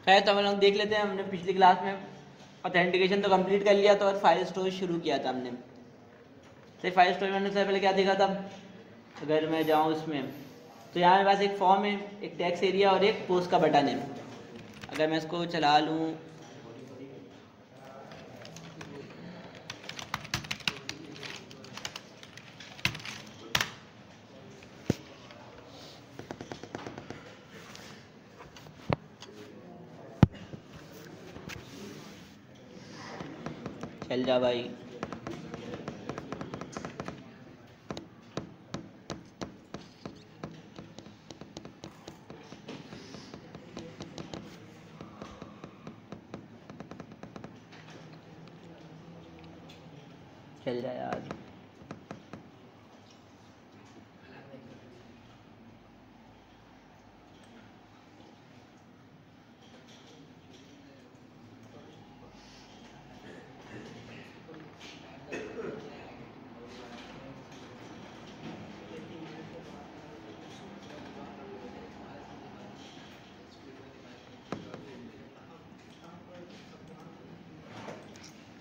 खैर तो हम लोग देख लेते हैं। हमने पिछली क्लास में ऑथेंटिकेशन तो कंप्लीट कर लिया था और फाइल स्टोरेज शुरू किया था हमने। तो फाइल स्टोरेज मैंने सबसे पहले क्या देखा था, अगर मैं जाऊँ उसमें तो यहाँ मेरे पास एक फॉर्म है, एक टेक्स्ट एरिया और एक पोस्ट का बटन है। अगर मैं इसको चला लूँ चल जा भाई। चल जा यार।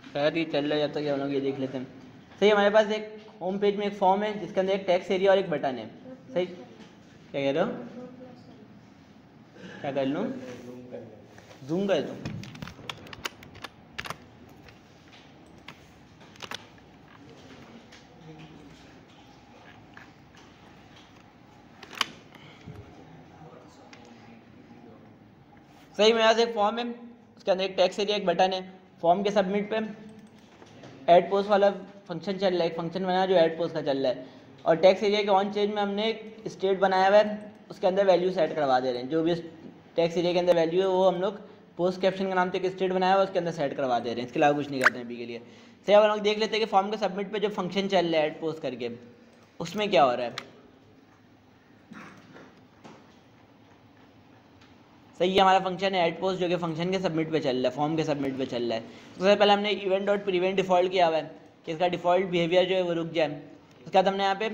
खैर ये चल रहा है, जब तक हम लोग ये देख लेते हैं। सही, हमारे पास एक होम पेज में एक फॉर्म है जिसके अंदर एक टेक्स्ट एरिया और एक बटन है। सही, क्या कह रहे हो? क्या कर लूँ? जूम कर दूँ? सही, मेरे पास एक फॉर्म है, उसके अंदर एक टेक्स्ट एरिया एक बटन है। फॉर्म के सबमिट पे ऐड पोस्ट वाला फंक्शन चल रहा है, एक फंक्शन बनाया जो ऐड पोस्ट का चल रहा है। और टेक्स्ट एरिया के ऑन चेंज में हमने एक स्टेट बनाया हुआ है, उसके अंदर वैल्यू सेट करवा दे रहे हैं। जो भी टेक्स्ट एरिया के अंदर वैल्यू है वो हम लोग पोस्ट कैप्शन के नाम से एक स्टेट बनाया हुआ है, उसके अंदर सेट करवा दे रहे हैं। इसके अलावा कुछ नहीं करते हैं अभी के लिए। सही, अब हम लोग देख लेते हैं कि फॉर्म के सबमिट पे जो फंक्शन चल रहा है ऐड पोस्ट करके, उसमें क्या हो रहा है। सही, ये हमारा फंक्शन है ऐड पोस्ट जो कि फंक्शन के सबमिट पे चल रहा है, फॉर्म के सबमिट पे चल रहा है। सबसे पहले हमने इवेंट डॉट प्रीवेंट डिफॉल्ट किया हुआ है कि इसका डिफॉल्ट बिहेवियर जो है वो रुक जाए। उसके बाद हमने यहाँ पे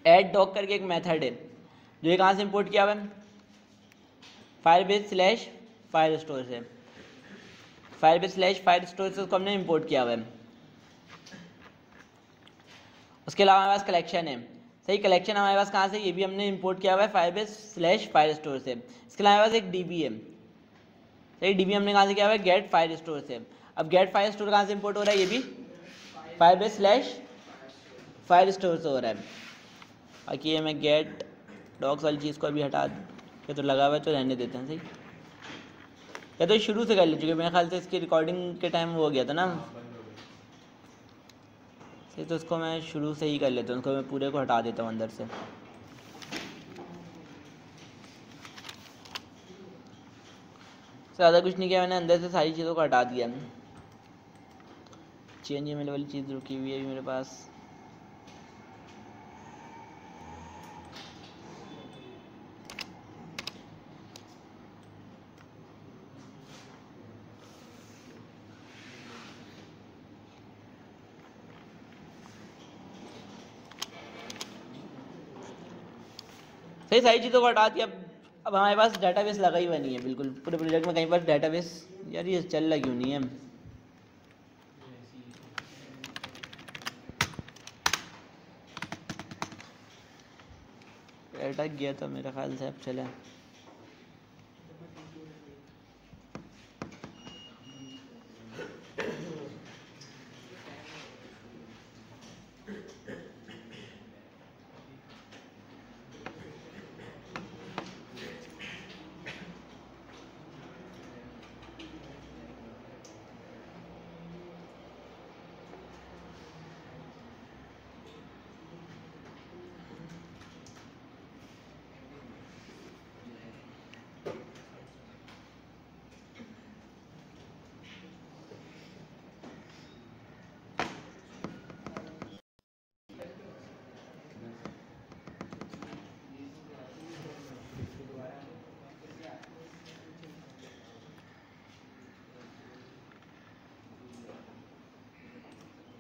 ऐड डॉग करके एक मेथड है जो ये कहाँ से इंपोर्ट किया हुआ है, फायरबेस / फाइल स्टोर से। फायरबेस / फाइल स्टोर से उसको हमने इंपोर्ट किया हुआ है। उसके अलावा हमारे पास कलेक्शन है। सही, कलेक्शन हमारे पास कहाँ से, ये भी हमने इंपोर्ट किया हुआ है फायरबेस / फाइल स्टोर से। इसके अलावा हमारे पास एक डीबी है। सही, डीबी हमने कहाँ से किया हुआ है, गेट फाइल स्टोर से। अब गेट फाइल स्टोर कहाँ से इंपोर्ट हो रहा है, ये भी फायरबेस / फाइल स्टोर से हो रहा है। बाकी ये मैं गेट डॉक्स वाली चीज़ को अभी हटा के तो लगा हुआ है तो रहने देते हैं। सही, या तो शुरू से कर ले चुके, मेरे ख्याल से इसकी रिकॉर्डिंग के टाइम वो हो गया था ना। सही, तो उसको मैं शुरू से ही कर लेता हूँ, उसको मैं पूरे को हटा देता हूँ अंदर से। ज़्यादा कुछ नहीं किया मैंने, अंदर से सारी चीज़ों को हटा दिया। चेंज ईमेल वाली चीज़ रुकी हुई है अभी मेरे पास। सही, सारी चीज़ों को हटा दिया। अब हमारे पास डाटाबेस लगा ही हुआ नहीं है बिल्कुल पूरे प्रोजेक्ट में, कहीं पर डाटाबेस। यार ये चल रहा क्यों नहीं है? अटक गया था मेरे ख्याल से, अब चला।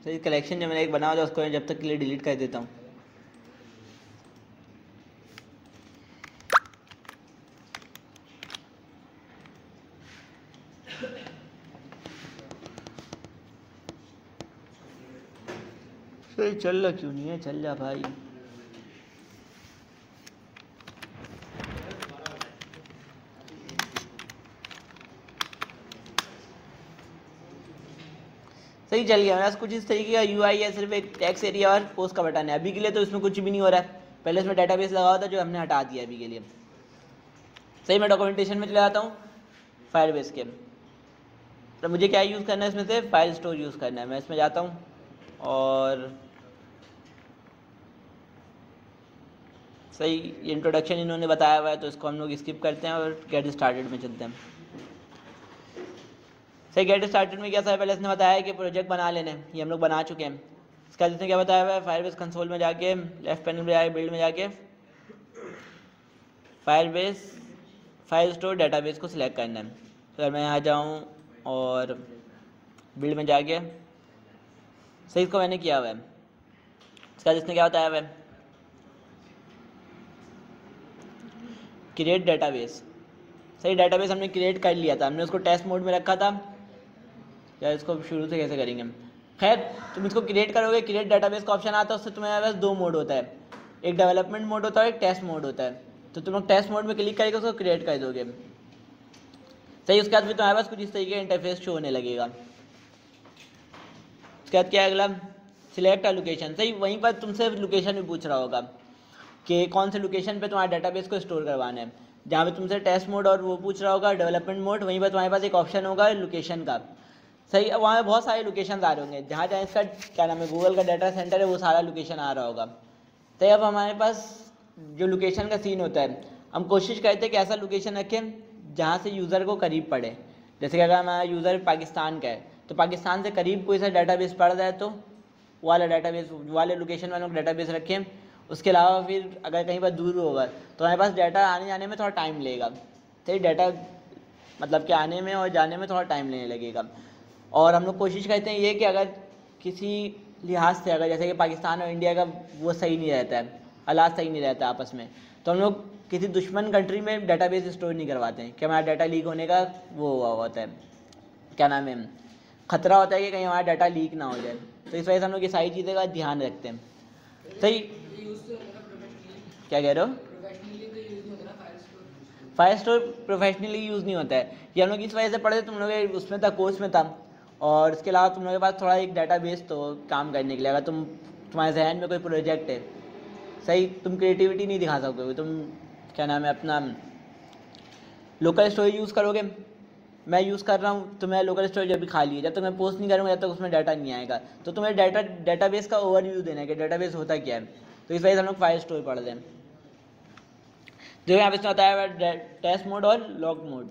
सही, कलेक्शन जो मैंने एक बना हुआ था उसको मैं जब तक के लिए डिलीट कर देता हूँ। तो चल रहा क्यों नहीं है? चल जा भाई। सही चल गया मेरे पास कुछ इस तरीके का यूआई है, सिर्फ एक टेक्स्ट एरिया और पोस्ट का बटन है। अभी के लिए तो इसमें कुछ भी नहीं हो रहा है, पहले इसमें डेटाबेस लगा हुआ था जो हमने हटा दिया अभी के लिए। सही, मैं डॉक्यूमेंटेशन में चले जाता हूँ फायरबेस के। तो मुझे क्या यूज़ करना है इसमें से? फाइल स्टोर यूज़ करना है। मैं इसमें जाता हूँ और सही इंट्रोडक्शन इन्होंने बताया हुआ है तो इसको हम लोग स्किप करते हैं और गेट स्टार्टेड में चलते हैं। सही, गेट स्टार्टेड में क्या था? पहले इसने बताया कि प्रोजेक्ट बना लेने, ये हम लोग बना चुके हैं। इसका जिसने क्या बताया हुआ है? फायरबेस कंसोल में जाके लेफ्ट पैनल में जाके बिल्ड में जाके फायरबेस फाइल स्टोर डेटाबेस को सिलेक्ट करना है। तो मैं यहाँ जाऊँ और बिल्ड में जाके सही इसको मैंने किया हुआ है। इसका जिसने क्या बताया हुआ है? Create database. सही, डेटाबेस हमने क्रिएट कर लिया था, हमने उसको टेस्ट मोड में रखा था। या इसको शुरू से कैसे करेंगे? खैर, तुम इसको क्रिएट करोगे, क्रिएट डेटाबेस का ऑप्शन आता है, उससे तुम्हारे पास दो मोड होता है, एक डेवलपमेंट मोड होता है, एक टेस्ट मोड होता है। तो तुम लोग टेस्ट मोड में क्लिक करके उसको क्रिएट कर दोगे। सही, उसके बाद फिर तुम्हारे पास कुछ इस तरीके का इंटरफेस शो होने लगेगा। उसके बाद क्या है अगला? Select a location. सही, वहीं पर तुमसे लोकेशन भी पूछ रहा होगा कि कौन से लोकेशन पे तुम्हारे डेटाबेस को स्टोर करवाना है। जहाँ पे तुमसे टेस्ट मोड और वो पूछ रहा होगा डेवलपमेंट मोड, वहीं पर तुम्हारे पास एक ऑप्शन होगा लोकेशन का। सही, वहाँ पे बहुत सारे लोकेशन आ रहे होंगे, जहाँ जहाँ इसका क्या नाम है गूगल का डाटा सेंटर है वो सारा लोकेशन आ रहा होगा। तो अब हमारे पास जो लोकेशन का सीन होता है, हम कोशिश करते हैं कि ऐसा लोकेशन रखें जहाँ से यूज़र को करीब पड़े। जैसे कि अगर हमारा यूज़र पाकिस्तान का है तो पाकिस्तान से करीब कोई सा डाटाबेस पड़ जाए तो वाला डाटाबेस वाले लोकेशन में लोग डाटाबेस रखें। उसके अलावा फिर अगर कहीं पर दूर होगा तो हमारे पास डाटा आने जाने में थोड़ा टाइम लगेगा। सही, डाटा मतलब कि आने में और जाने में थोड़ा टाइम लेने लगेगा। और हम लोग कोशिश करते हैं ये कि अगर किसी लिहाज से अगर जैसे कि पाकिस्तान और इंडिया का वो सही नहीं रहता है, हालात सही नहीं रहता आपस में, तो हम लोग किसी दुश्मन कंट्री में डाटाबेस स्टोर नहीं करवाते हैं कि हमारा डाटा लीक होने का वो हुआ होता है, क्या नाम है, खतरा होता है कि कहीं हमारा डाटा लीक ना हो जाए। तो इस वजह से हम लोग ये सारी चीज़ें का ध्यान रखते हैं। सही, क्या कह रहे हो? फाइल स्टोर प्रोफेशनली यूज़ नहीं होता है, ये हम लोग इस वजह से पढ़े थे, तुम लोग उसमें था, कोर्स में था। और इसके अलावा तुम लोगों के पास थोड़ा एक डाटाबेस तो काम करने के लिए, अगर तुम्हारे जहन में कोई प्रोजेक्ट है, सही, तुम क्रिएटिविटी नहीं दिखा सकोगे, तुम क्या नाम है अपना लोकल स्टोरेज यूज़ करोगे। मैं यूज़ कर रहा हूँ तो मैं लोकल स्टोरेज अभी खाली है, जब तक मैं पोस्ट नहीं करूँगा जब तक उसमें डाटा नहीं आएगा। तो तुम्हें डाटाबेस का ओवरव्यू देना है कि डाटाबेस होता क्या है। तो इस वजह से हम लोग फाइल स्टोर पढ़ दें। जो यहाँ पे इसमें बताया हुआ है टेस्ट मोड और लॉग मोड।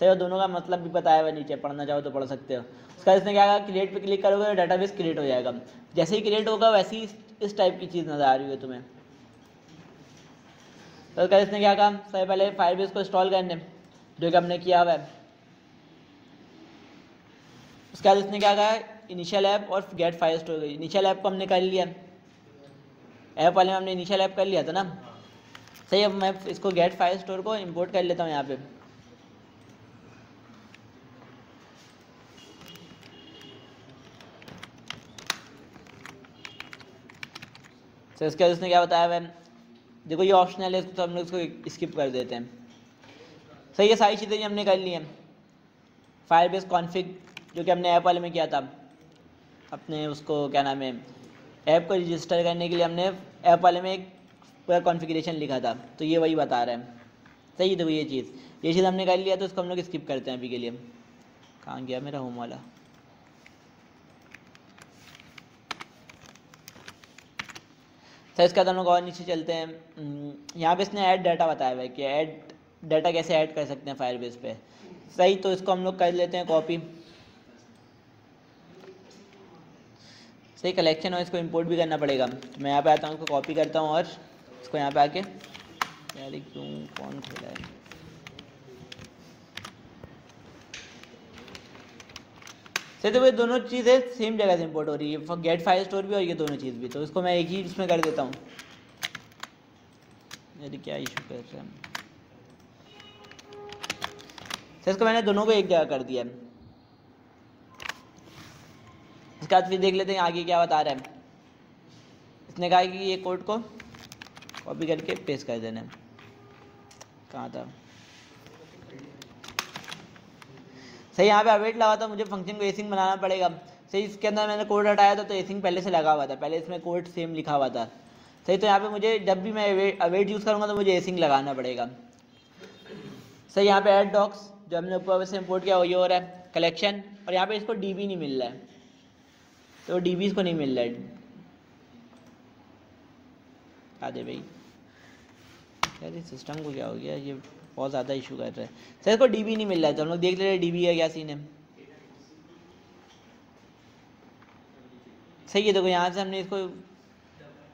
सही, और दोनों का मतलब भी बताया हुआ है नीचे, पढ़ना चाहो तो पढ़ सकते हो। उसका इसने क्या कहा, क्रिएट पे क्लिक करोगे तो डाटाबेस क्रिएट हो जाएगा। जैसे ही क्रिएट होगा वैसे ही इस टाइप की चीज़ नज़र आ रही है तुम्हें। तो उसका इसने क्या कहा, सबसे पहले फायरबेस को इंस्टॉल करने, जो कि हमने किया हुआ है। उसके बाद इसने क्या कहा, इनिशियल ऐप और get file store. Initial app को हमने कर लिया, ऐप वाले में हमने इनिशियल ऐप कर लिया था ना। सही, अब मैं इसको गेट फाइल स्टोर को इंपोर्ट कर लेता हूँ यहाँ पे। तो इसके बाद उसने क्या बताया हुआ है, देखो ये ऑप्शनल है, तो हम लोग इसको स्किप कर देते हैं। सही, ये सारी चीज़ें हमने कर ली हैं। फायरबेस कॉन्फ़िग जो कि हमने ऐप वाले में किया था, अपने उसको क्या नाम है ऐप को रजिस्टर करने के लिए हमने ऐप वाले में एक पूरा कॉन्फ़िगरेशन लिखा था, तो ये वही बता रहा है। सही, तो ये चीज़ हमने कर लिया, तो इसको हम लोग स्किप करते हैं अभी के लिए। कहाँ गया मेरा होम वाला? तो इसके बाद हम लोग और नीचे चलते हैं। यहाँ पे इसने ऐड डाटा बताया हुआ है कि ऐड डाटा कैसे ऐड कर सकते हैं फायरबेस पे। सही, तो इसको हम लोग कर लेते हैं कॉपी। सही, कलेक्शन और इसको इंपोर्ट भी करना पड़ेगा, तो मैं यहाँ पे आता हूँ, इसको कॉपी करता हूँ और इसको यहाँ पे आके, यार क्यों कौन खोला है, सही, तो ये दोनों चीज़ें सेम जगह से इंपोर्ट हो रही है, गेट फाइल स्टोर भी और ये दोनों चीज़ भी। तो इसको मैं एक ही इसमें कर देता हूँ। यदि क्या इशू कर रहे हैं, सही, इसको मैंने दोनों को एक जगह कर दिया है। इसके बाद फिर देख लेते हैं आगे क्या बता रहा है। इसने कहा कि ये कोड को कॉपी करके पेस्ट कर देना। कहाँ था सही, यहाँ पे अवेट लगा था, मुझे फंक्शन को एसिंग बनाना पड़ेगा। सही, इसके अंदर मैंने कोड हटाया था तो एसिंग पहले से लगा हुआ था, पहले इसमें कोड सेम लिखा हुआ था। सही, तो यहाँ पे मुझे जब भी मैं अवेट यूज़ करूँगा तो मुझे एसिंग लगाना पड़ेगा। सही, यहाँ पे ऐड डॉक्स जो हमने ऊपर से इंपोर्ट किया वही हो रहा है, कलेक्शन, और यहाँ पे इसको डीबी नहीं मिल रहा है, तो डीबी इसको नहीं मिल रहा है। आधे भाई यार इस सिस्टम को क्या हो गया, ये बहुत ज़्यादा इशू कर रहा है। सर इसको डीबी नहीं मिल रहा है, तो हम लोग देख ले रहे डीबी है क्या सीन है। सही है, देखो यहाँ से हमने इसको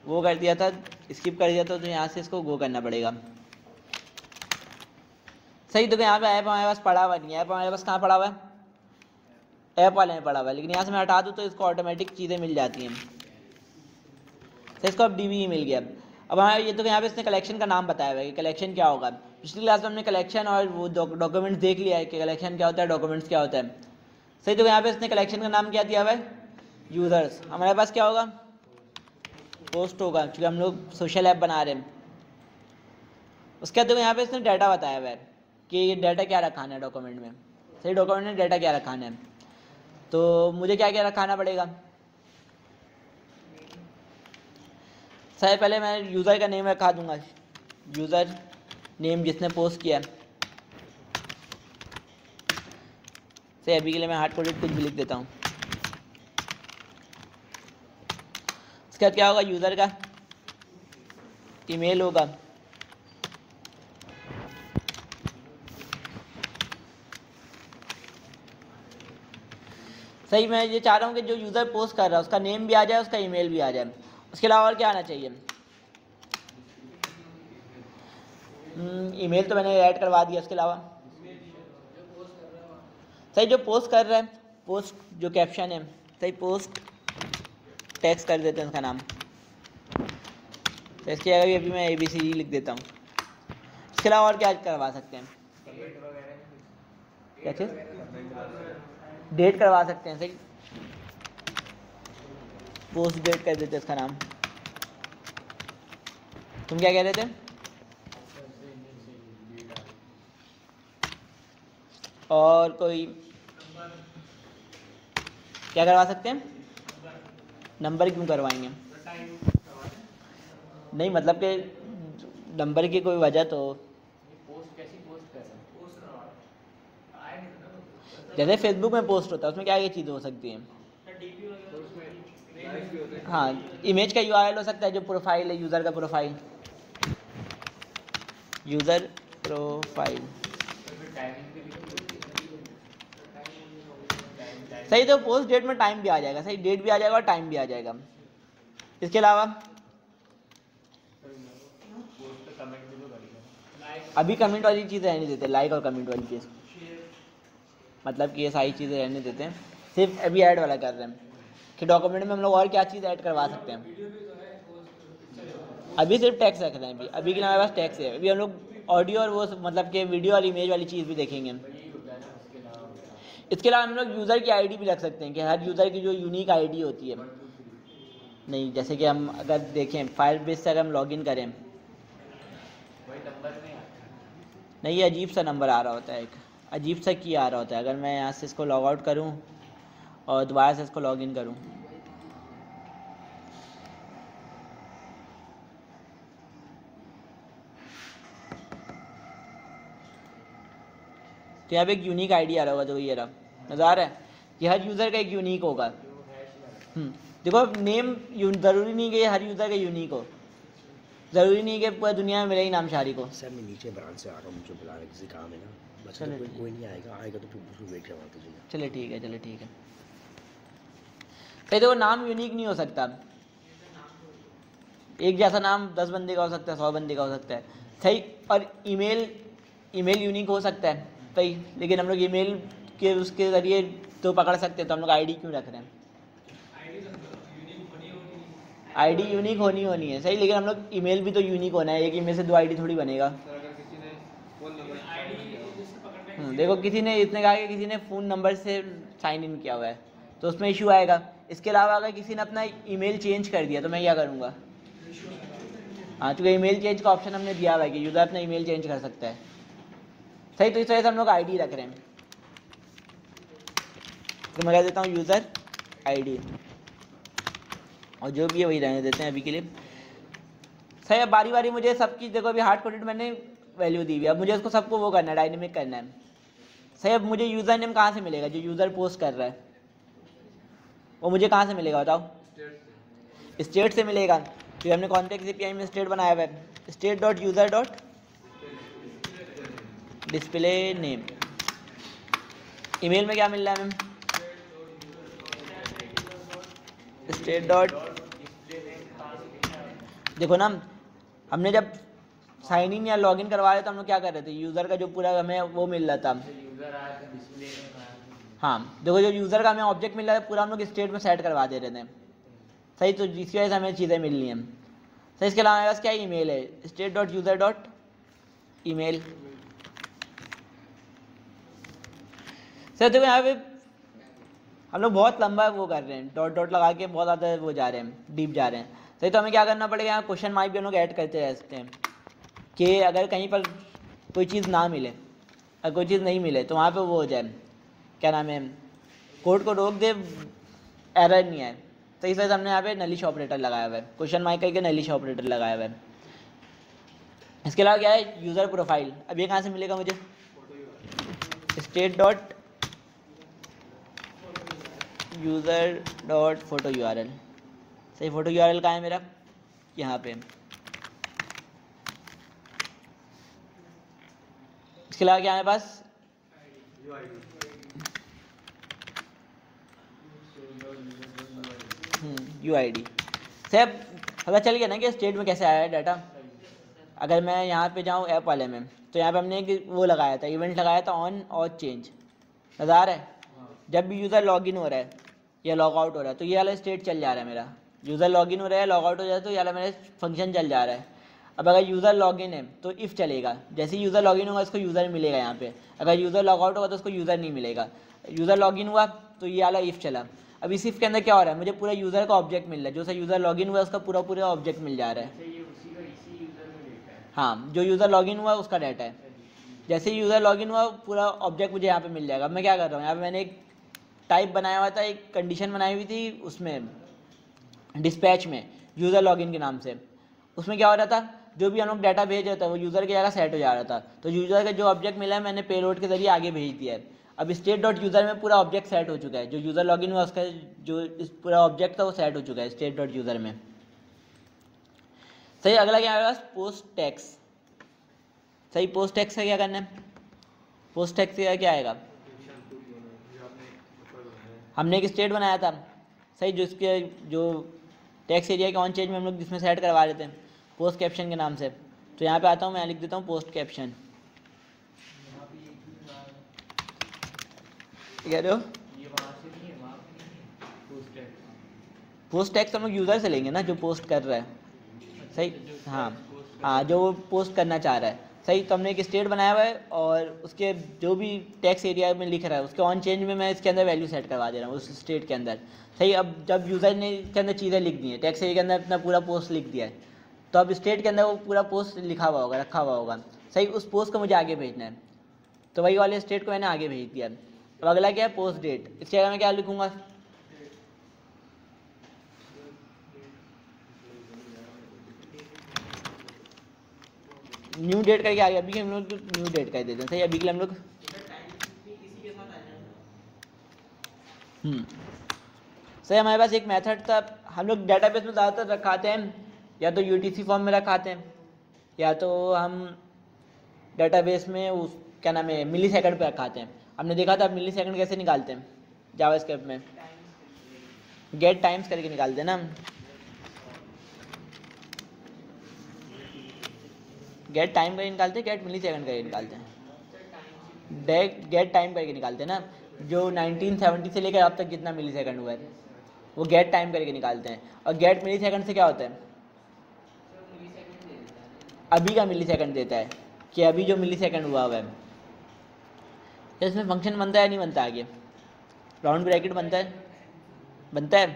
वो कर दिया था, स्किप कर दिया था, तो यहाँ से इसको गो करना पड़ेगा। सही, देखो यहाँ पे ऐप हमारे पास पड़ा हुआ नहीं है, ऐप हमारे पास कहाँ पड़ा हुआ है, ऐप वाले में पड़ा हुआ है, लेकिन यहाँ से मैं हटा दूँ तो इसको ऑटोमेटिक चीज़ें मिल जाती हैं। तो इसको अब डीबी ही मिल गया। अब हमारे ये तो यहाँ पे इसने कलेक्शन का नाम बताया हुआ है कि कलेक्शन क्या होगा। पिछली क्लास में हमने कलेक्शन और वो डॉक्यूमेंट्स देख लिया है कि कलेक्शन क्या होता है, डॉक्यूमेंट्स क्या होता है। सही, तो यहाँ पे इसने कलेक्शन का नाम क्या दिया हुआ है, यूज़र्स। हमारे पास क्या होगा, पोस्ट होगा, क्योंकि हम लोग सोशल ऐप बना रहे हैं। उसके बाद देखो यहाँ पे इसने डाटा बताया हुआ है कि ये डाटा क्या रखाना है डॉक्यूमेंट में। सही, डॉक्यूमेंट में डाटा क्या रखाना है, तो मुझे क्या क्या रखाना पड़ेगा। सही, पहले मैं यूज़र का नेम रखा दूंगा, यूज़र नेम जिसने पोस्ट किया। सही, अभी के लिए मैं हार्ड कोडेड कुछ भी लिख देता हूँ। उसके बाद क्या होगा, यूज़र का ईमेल होगा। सही, मैं ये चाह रहा हूँ कि जो यूज़र पोस्ट कर रहा है उसका नेम भी आ जाए, उसका ईमेल भी आ जाए। उसके अलावा और क्या आना चाहिए, ईमेल तो मैंने ऐड करवा दिया। उसके अलावा सही, जो पोस्ट कर रहा है, पोस्ट जो कैप्शन है, सही पोस्ट टेक्स्ट कर देते हैं उसका नाम। तो इसकी जगह अभी मैं ABCD लिख देता हूँ। इसके अलावा और क्या करवा सकते हैं, क्या चीज़, डेट करवा सकते हैं। सही, पोस्ट डेट कर देते हैं उसका नाम। तुम क्या कह रहे थे, और कोई क्या करवा सकते हैं, नंबर क्यों करवाएंगे, नहीं मतलब कि नंबर की कोई वजह तो, जैसे फेसबुक में पोस्ट होता है उसमें क्या क्या चीज़ हो सकती है। हाँ, इमेज का URL हो सकता है, जो प्रोफाइल है यूज़र का प्रोफाइल, यूज़र प्रोफाइल। सही, तो पोस्ट डेट में टाइम भी आ जाएगा। सही, डेट भी आ जाएगा और टाइम भी आ जाएगा। इसके अलावा अभी कमेंट वाली चीज़ रहने देते हैं, लाइक और कमेंट वाली चीज़, मतलब कि ये सारी चीज़ें रहने देते हैं, सिर्फ अभी ऐड वाला कर रहे हैं कि डॉक्यूमेंट में हम लोग और क्या चीज़ ऐड करवा सकते हैं। अभी सिर्फ टेक्स्ट रख रहे हैं, अभी के लिए हमारे पास टेक्स्ट है। अभी हम लोग ऑडियो और वो मतलब कि वीडियो और इमेज वाली चीज़ भी देखेंगे। इसके अलावा हम लोग यूज़र की आईडी भी रख सकते हैं कि हर यूज़र की जो यूनिक आईडी होती है, नहीं जैसे कि हम अगर देखें फायरबेस से अगर हम लॉगिन करें, नहीं ये अजीब सा नंबर आ रहा होता है, एक अजीब सा की आ रहा होता है। अगर मैं यहाँ से इसको लॉग आउट करूँ और दोबारा से इसको लॉगिन करूँ, तो यहाँ पे एक यूनिक आईडी आ रहा होगा, जो ये रहा नज़र आ रहा है, कि हर यूज़र का एक यूनिक होगा। देखो नेम ज़रूरी नहीं कि हर यूज़र का यूनिक हो, ज़रूरी नहीं कि पूरी दुनिया में मिले ही नाम शारी को। सर मैं नीचे ब्रांच से आ रहा हूँ, मुझे बुला रहे किसी काम है ना, बस कोई नहीं आएगा, आएगा तो फिर वेट करवाते जाइए। चले ठीक है, चले ठीक है। सही, देखो नाम यूनिक नहीं हो सकता, एक जैसा नाम 10 बंदे का हो सकता है, 100 बंदे का हो सकता है। सही, और ईमेल यूनिक हो सकता है, सही, लेकिन हम लोग ईमेल के उसके ज़रिए तो पकड़ सकते हैं, तो हम लोग आईडी क्यों रख रहे हैं, आईडी यूनिक होनी है। सही, लेकिन हम लोग ईमेल भी तो यूनिक होना है, एक ईमेल से 2 आईडी थोड़ी बनेगा। देखो किसी ने इसने कहा कि किसी ने फ़ोन नंबर से साइन इन किया हुआ है, तो उसमें इशू आएगा। इसके अलावा अगर किसी ने अपना ईमेल चेंज कर दिया तो मैं क्या करूँगा, हाँ, चूँकि ईमेल चेंज का ऑप्शन हमने दिया हुआ है कि यूज़र अपना ईमेल चेंज कर सकता है। सही, तो इस वजह से हम लोग आईडी रख रहे हैं, तो मैं कह देता हूँ यूज़र आईडी, और जो भी है वही रहने देते हैं अभी के लिए। सही, अब बारी बारी मुझे सबकी, देखो अभी हार्ड कोडेड मैंने वैल्यू दी हुई है, अब मुझे उसको सबको वो करना है, डायनेमिक करना है। सही, अब मुझे यूज़र नेम कहाँ से मिलेगा? जो यूज़र पोस्ट कर रहा है वो मुझे कहाँ से मिलेगा बताओ? स्टेट से मिलेगा, तो हमने कॉन्टेक्स्ट एपीआई में स्टेट बनाया हुआ है, state dot user dot display name. Email में क्या मिल रहा है मैम? स्टेट डॉट, देखो ना, हमने जब साइन इन या लॉगिन करवा रहे तो हम लोग क्या कर रहे थे, यूज़र का जो पूरा हमें वो मिल रहा था। हाँ, देखो जो यूज़र का हमें ऑब्जेक्ट मिल रहा है पूरा हम लोग स्टेट में सेट करवा दे रहे थे। सही, तो जिसकी वजह से हमें चीज़ें मिल रही हैं। सही, इसके अलावा हमारे पास क्या ईमेल है, state dot user dot email. Sir देखो यहाँ पे हम लोग बहुत लंबा वो कर रहे हैं, डॉट डॉट लगा के बहुत ज़्यादा वो जा रहे हैं, डीप जा रहे हैं। सही, तो हमें क्या करना पड़ेगा, यहाँ क्वेश्चन मार्क भी हम लोग ऐड करते रहते हैं कि अगर कहीं पर कोई चीज़ ना मिले, अगर कोई चीज़ नहीं मिले तो वहाँ पे वो हो जाए, क्या नाम है, कोड को रोक दे, एरर नहीं आए। तो इस वजह से हमने यहाँ पे नलिश ऑपरेटर लगाया हुआ है, क्वेश्चन मार्क करके नलिश ऑपरेटर लगाया हुआ है। इसके अलावा क्या है, यूज़र प्रोफाइल। अब ये कहाँ से मिलेगा मुझे? State dot user dot photo URL. सही, फोटो यूआरएल कहाँ है मेरा? यहाँ पे। इसके अलावा क्या है मेरे पास? यूआईडी। सर पता चल गया ना कि स्टेट में कैसे आया है डाटा। अगर मैं यहाँ पे जाऊँ ऐप वाले में, तो यहाँ पे हमने एक वो लगाया था, इवेंट लगाया था ऑन और चेंज, नज़र आ रहा है? जब भी यूज़र लॉगिन हो रहा है या लॉग आउट हो रहा है तो ये वाला स्टेट चल जा रहा है मेरा। यूज़र लॉगिन हो रहा है, लॉग आउट हो जाए तो ये वाला मेरा फंक्शन चल जा रहा है। अब अगर यूज़र लॉगिन है तो इफ़ चलेगा, जैसे ही यूज़र लॉगिन होगा उसको यूज़र मिलेगा यहाँ पे। अगर यूज़र लॉग आउट होगा तो उसको यूज़र नहीं मिलेगा। यूज़र लॉगिन हुआ तो ये वाला इफ़ चला। अब इस इफ़ के अंदर क्या हो रहा है, मुझे पूरा यूज़र का ऑब्जेक्ट मिल रहा है, जो सा यूज़र लॉगिन हुआ उसका पूरा पूरा ऑब्जेक्ट मिल जा रहा है। हाँ, जो यूज़र लॉगिन हुआ उसका डाटा है। जैसे ही यूज़र लॉगिन हुआ पूरा ऑब्जेक्ट मुझे यहाँ पे मिल जाएगा। अब मैं क्या कर रहा हूँ, यहाँ पे मैंने एक टाइप बनाया हुआ था, एक कंडीशन बनाई हुई थी उसमें डिस्पैच में यूज़र लॉगिन के नाम से। उसमें क्या हो रहा था, जो भी हम लोग डाटा भेज रहे थे वो यूज़र की जगह सेट हो जा रहा था। तो यूज़र का जो ऑब्जेक्ट मिला है मैंने पेलोड के जरिए आगे भेज दिया है। अब स्टेट डॉट यूज़र में पूरा ऑब्जेक्ट सेट हो चुका है, जो यूज़र लॉगिन हुआ उसका जो इस पूरा ऑब्जेक्ट था वो सेट हो चुका है स्टेट डॉट यूज़र में। सही, अगला क्या आएगा, पोस्ट टैक्स। सही, पोस्ट टैक्स का क्या करना है? पोस्ट टैक्स का क्या आएगा, हमने एक स्टेट बनाया था। सही, जो इसके जो टैक्स एरिया के ऑन चेंज में हम लोग जिसमें सेट करवा रहे थे पोस्ट कैप्शन के नाम से। तो यहाँ पे आता हूँ, मैं लिख देता हूँ पोस्ट कैप्शन। कह रहे हो पोस्ट टैक्स हम लोग यूज़र से लेंगे ना, जो पोस्ट कर रहा है। सही, हाँ हाँ, जो वो पोस्ट करना चाह रहा है। सही, तो हमने एक स्टेट बनाया हुआ है और उसके जो भी टैक्स एरिया में लिख रहा है उसके ऑन चेंज में मैं इसके अंदर वैल्यू सेट करवा दे रहा हूँ उस स्टेट के अंदर। सही, अब जब यूज़र ने इसके अंदर चीज़ें लिख दी हैं, टैक्स एरिया के अंदर अपना पूरा पोस्ट लिख दिया है, तो अब स्टेट के अंदर वो पूरा पोस्ट लिखा हुआ होगा, रखा हुआ होगा। सही, उस पोस्ट को मुझे आगे भेजना है, तो वही वाले स्टेट को मैंने आगे भेज दिया। अब अगला क्या है, पोस्ट डेट। इसके जगह मैं क्या लिखूँगा, न्यू डेट करके आ गया। अभी के हम लोग न्यू डेट कर देते हैं। सही, अभी के लिए हम लोग सही, हमारे पास एक मेथड था, हम लोग डेटाबेस में ज़्यादातर रखाते हैं या तो यूटीसी फॉर्म में रखाते हैं या तो हम डेटाबेस में उस क्या नाम है मिली सेकंड पे रखाते हैं। हमने देखा था मिली सेकंड कैसे निकालते हैं, जावास्क्रिप्ट में गेट टाइम्स करके निकालते हैं ना, गेट टाइम करके निकालते हैं, गेट मिली सेकंड करके निकालते हैं, गेट टाइम करके निकालते हैं ना। जो 1970 से लेकर अब तक कितना मिली सेकंड हुआ है वो गेट टाइम करके निकालते हैं। और गेट मिली सेकंड से क्या होता है, अभी का मिली सेकंड देता है कि अभी जो मिली सेकंड हुआ है। तो इसमें फंक्शन बनता है नहीं बनता, आगे राउंड ब्रैकेट बनता है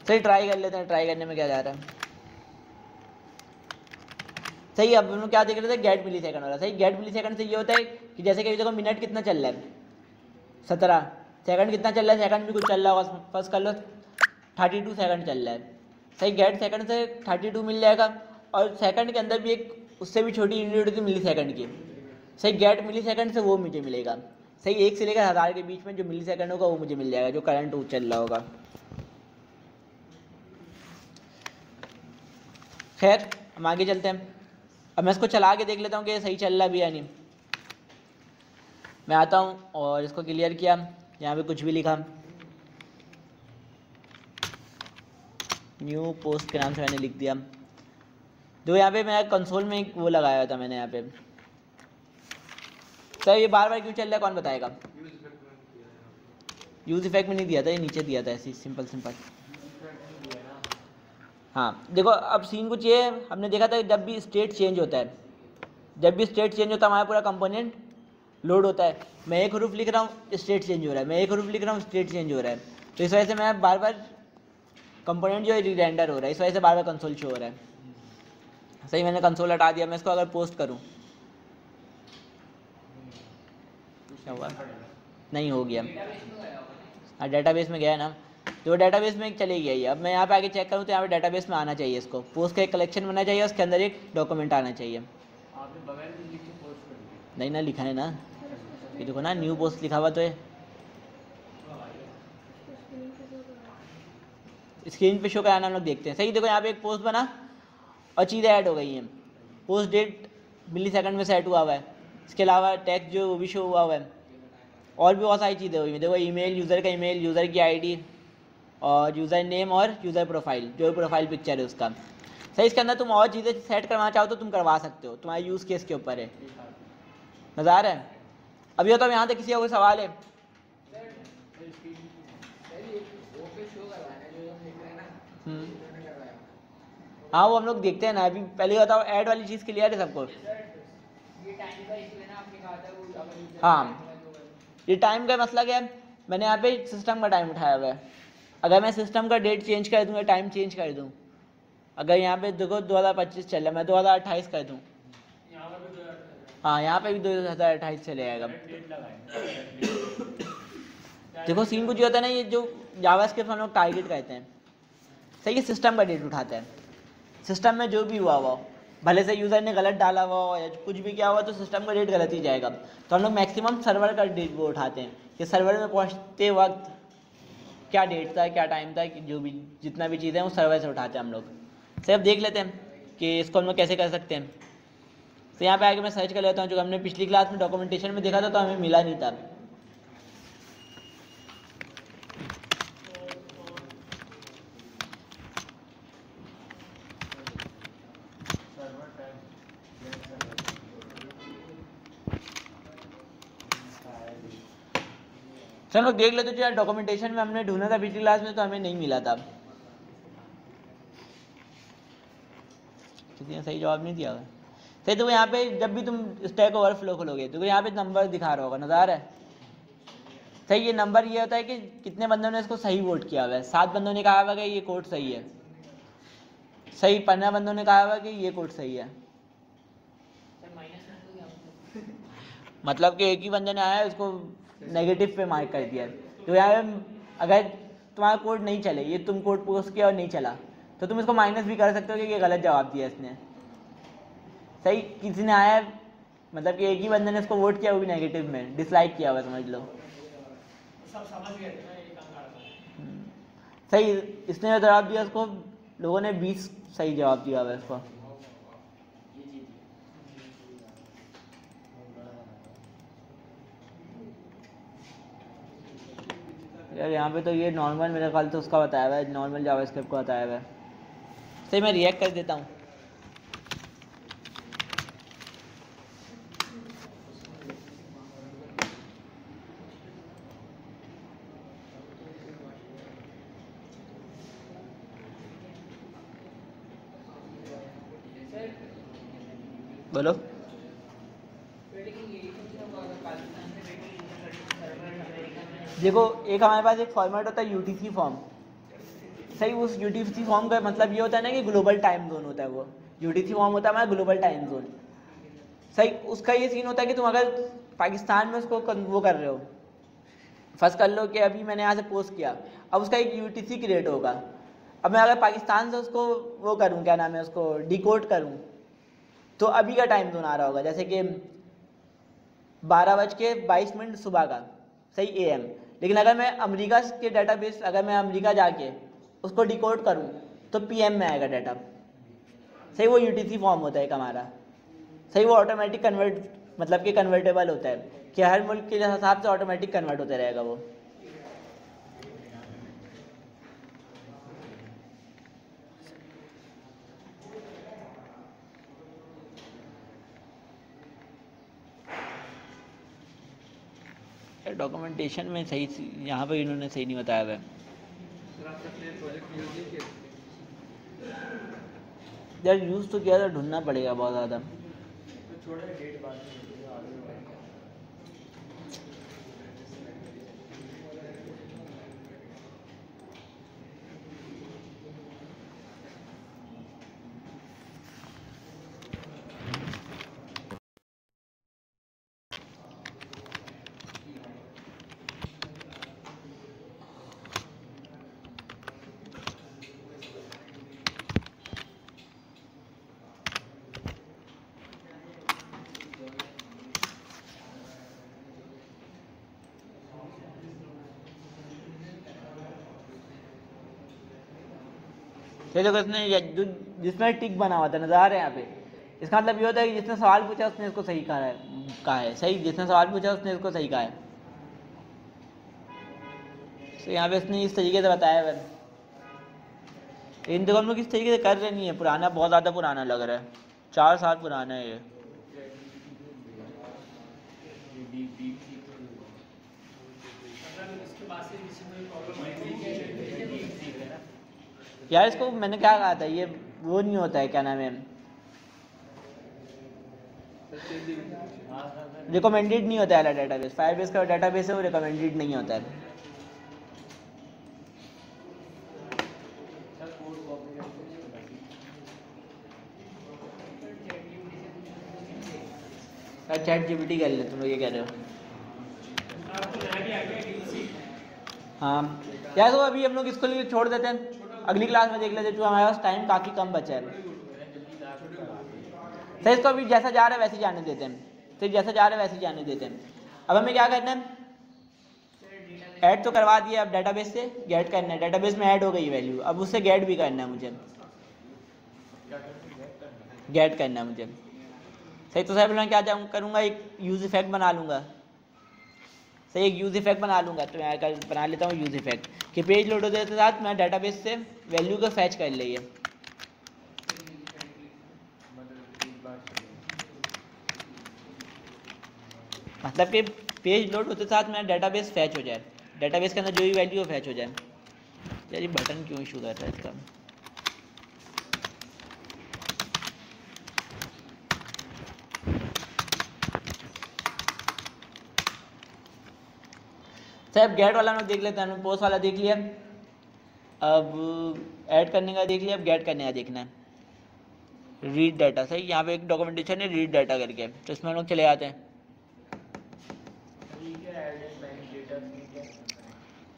सही ट्राई कर लेते हैं, ट्राई करने में क्या जा रहा है। सही, अब हम लोग क्या देख रहे थे, गेट मिली सेकंड वाला। सही, गेट मिली सेकंड से ये होता है कि जैसे कि देखो मिनट कितना चल रहा है 17, सेकंड कितना चल रहा है, सेकंड भी कुछ चल रहा होगा, फर्स्ट कर लो 32 सेकंड चल रहा है। सही, गेट सेकंड से 32 मिल जाएगा, और सेकंड के अंदर भी एक उससे भी छोटी यूनिट होती है मिली सेकंड की। सही, गेट मिली सेकंड से वो मुझे मिलेगा। सही, 1 से लेकर 1000 के बीच में जो मिली सेकंड होगा वो मुझे मिल जाएगा, जो करंट चल रहा होगा। खैर, हम आगे चलते हैं। अब मैं इसको चला के देख लेता हूँ कि सही चल रहा भी या नहीं। मैं आता हूँ और इसको क्लियर किया, यहाँ पे कुछ भी लिखा, न्यू पोस्ट के नाम से मैंने लिख दिया। जो यहाँ पे मैं कंसोल में एक वो लगाया हुआ था मैंने यहाँ पे। सर ये बार बार क्यों चल रहा है, कौन बताएगा? यूज इफेक्ट में नहीं दिया था, ये नीचे दिया था ऐसे सिंपल सिंपल। हाँ देखो, अब सीन कुछ ये है, हमने देखा था जब भी स्टेट चेंज होता है, जब भी स्टेट चेंज होता है हमारा पूरा कंपोनेंट लोड होता है। मैं एक हरूफ लिख रहा हूँ, स्टेट चेंज हो रहा है, मैं एक हरूफ लिख रहा हूँ, स्टेट चेंज हो रहा है। तो इस वजह से मैं बार बार कंपोनेंट जो है रीरेंडर हो रहा है, इस वजह से बार बार कंसोल शो हो रहा है। सही, मैंने कंसोल हटा दिया। मैं इसको अगर पोस्ट करूँ, क्या हुआ? नहीं हो गया। हाँ, डेटाबेस में गया ना, तो डेटाबेस में चले गया ये। अब मैं यहाँ पे आगे चेक करूँ तो यहाँ पे डेटाबेस में आना चाहिए, इसको पोस्ट का एक कलेक्शन बनना चाहिए, उसके अंदर एक डॉक्यूमेंट आना चाहिए। नहीं ना, लिखा है ना, ये देखो ना, न्यू पोस्ट लिखा हुआ तो है, स्क्रीन पे शो कराना हम लोग देखते हैं। सही, देखो यहाँ पे एक पोस्ट बना और चीज़ें ऐड हो गई हैं। पोस्ट डेट मिली सेकंड में सेट हुआ हुआ है, इसके अलावा टेक्स्ट जो वो भी शो हुआ हुआ है, और भी बहुत सारी चीज़ें हुई हैं। देखो ईमेल, यूज़र का ईमेल, यूज़र की आईडी और यूज़र नेम और यूज़र प्रोफाइल, जो प्रोफाइल पिक्चर है उसका। सही, इसके अंदर तुम और चीज़ें सेट करवाना चाहो तो तुम करवा सकते हो, तुम्हारे यूज़ केस के ऊपर है। नज़ार है। अभी हो तो यहाँ तक किसी का कोई सवाल है? हाँ, वो हम लोग देखते हैं ना। अभी पहले बताओ, ऐड वाली चीज़ क्लियर है सबको? हाँ, ये टाइम का मसला क्या है, मैंने यहाँ पे सिस्टम का टाइम उठाया हुआ है। अगर मैं सिस्टम का डेट चेंज कर दूँ या टाइम चेंज कर दूँ, अगर यहाँ पे देखो 2025 चल रहा है, मैं 2028 कर दूँ, हाँ यहाँ पे भी 2028 चले जाएगा। देखो सीन कुछ होता है ना, ये जो जावास्क्रिप्ट हम लोग टारगेट कहते हैं, सही, ये सिस्टम का डेट उठाता है। सिस्टम में जो भी हुआ हुआ, भले से यूज़र ने गलत डाला हुआ हो या कुछ भी किया हुआ, तो सिस्टम का डेट गलत ही जाएगा। तो हम लोग मैक्सिमम सर्वर का डेट वो उठाते हैं कि सर्वर में पहुंचते वक्त क्या डेट था, क्या टाइम था, कि जो भी जितना भी चीज़ें हैं वो सर्वर से उठाते हैं हम लोग। सर अब देख लेते हैं कि इसको हम लोग कैसे कर सकते हैं। तो यहाँ पे आके मैं सर्च कर लेता हूँ, जो हमने पिछली क्लास में डॉक्यूमेंटेशन में देखा था तो हमें मिला नहीं था। चलो देख लेते जो यार, डॉक्यूमेंटेशन में हमने ढूंढा था पिछली क्लास में तो हमें नहीं मिला था, किसी ने सही जवाब नहीं दिया हुआ। सही, तो यहाँ पे जब भी तुम स्टैक ओवरफ्लो खोलोगे तो यहाँ पे नंबर दिखा रहा होगा, नज़र है? सही, ये नंबर ये होता है कि कितने बंदों ने इसको सही वोट किया हुआ है। 7 बंदों ने कहा हुआ कि ये कोड सही है, सही 15 बंदों ने कहा हुआ कि ये कोड सही है। मतलब कि एक ही बंदे ने आया है, उसको नेगेटिव पे मार्क कर दिया। तो यार अगर तुम्हारा कोड नहीं चले, ये तुम कोड पोस्ट किया और नहीं चला, तो तुम इसको माइनस भी कर सकते हो कि ये गलत जवाब दिया इसने। सही, किसी ने आया, मतलब कि एक ही बंदे ने इसको वोट किया, वो भी नेगेटिव में, डिसलाइक किया हुआ, समझ लो। सही, इसने जो जवाब दिया उसको लोगों ने 20 सही जवाब दिया हुआ है इसको। यार यहाँ पे तो ये नॉर्मल मेरे ख्याल से उसका बताया हुआ है, नॉर्मल जावास्क्रिप्ट को बताया हुआ है। सही, मैं रिएक्ट कर देता हूँ। बोलो। देखो, एक हमारे पास एक फॉर्मेट होता है यूटीसी फॉर्म, सही उस यूटीसी फॉर्म का मतलब ये होता है ना कि ग्लोबल टाइम जोन होता है, वो यूटीसी फॉर्म होता है हमारा ग्लोबल टाइम जोन। सही उसका ये सीन होता है कि तुम अगर पाकिस्तान में उसको वो कर रहे हो, फर्स्ट कर लो कि अभी मैंने यहाँ से पोस्ट किया, अब उसका एक यूटीसी क्रिएट होगा। अब मैं अगर पाकिस्तान से उसको वो करूँ, क्या नाम है, उसको डिकोड करूँ, तो अभी का टाइम जोन आ रहा होगा, जैसे कि 12:22 सुबह का, सही AM। लेकिन अगर मैं अमेरिका के डाटाबेस, अगर मैं अमेरिका जाके उसको डिकोड करूँ तो PM में आएगा डाटा। सही वो यूटीसी फॉर्म होता है एक हमारा। सही वो ऑटोमेटिक कन्वर्ट मतलब कि कन्वर्टेबल होता है कि हर मुल्क के हिसाब से ऑटोमेटिक कन्वर्ट होता रहेगा वो। डॉक्यूमेंटेशन में सही यहाँ पे इन्होंने सही नहीं बताया है यार, यूज़ तो किया था, ढूंढना पड़ेगा बहुत ज़्यादा। ये देखो इसने जिसमें टिक बना हुआ था नजर आ रहा है यहाँ पे, इसका मतलब ये होता है कि जिसने सवाल पूछा उसने इसको सही कहा है। सही, जिसने सवाल पूछा उसने इसको सही कहा है। तो यहाँ पे इसने इस तरीके से बताया है। इन देखो हम लोग किस तरीके से कर रहे नहीं है, पुराना, बहुत ज़्यादा पुराना लग रहा है, 4 साल पुराना है ये। यार इसको मैंने क्या कहा था, ये वो नहीं होता है, क्या नाम है, रिकमेंडेड नहीं होता है डाटाबेस। फायरबेस का डाटाबेस है वो रिकमेंडेड नहीं होता है। चैट जीपीटी कर ले, तुम लोग ये कह रहे हो। हाँ यार, तो अभी हम लोग इसको लिए छोड़ देते हैं, अगली क्लास में देख लेते हैं, जो हमारे पास टाइम काफ़ी कम बचा है। तो इसको अभी जैसा जा रहा है वैसे जाने देते हैं, तो जैसा जा रहा है वैसे जाने देते हैं। अब हमें क्या करना है, ऐड तो करवा दिया, अब डाटाबेस से गेट करना है। डाटाबेस में ऐड हो गई वैल्यू, अब उससे गेट भी करना है मुझे, गेट करना है मुझे। सही, तो साहब मैं क्या करूँगा, एक यूज़ इफेक्ट बना लूँगा। सही, एक यूज़ इफेक्ट बना लूँगा, तो मैं बना लेता हूँ यूज़ इफेक्ट कि पेज लोड होते के साथ मैं डाटाबेस से वैल्यू को फैच कर लिए, मतलब कि पेज लोड होते साथ मेरा डाटाबेस फैच हो जाए, डाटाबेस के अंदर जो भी वैल्यू है फैच हो जाए। यार ये बटन क्यों इशू कर रहा है इसका। सर गेट वाला हम देख लेते हैं, हमने पोस्ट वाला देख लिया, अब ऐड करने का देख लिया, अब गेट करने का देखना है। रीड डाटा, सही, यहाँ पे एक डॉक्यूमेंटेशन है रीड डाटा करके, तो इसमें हम लोग चले जाते हैं।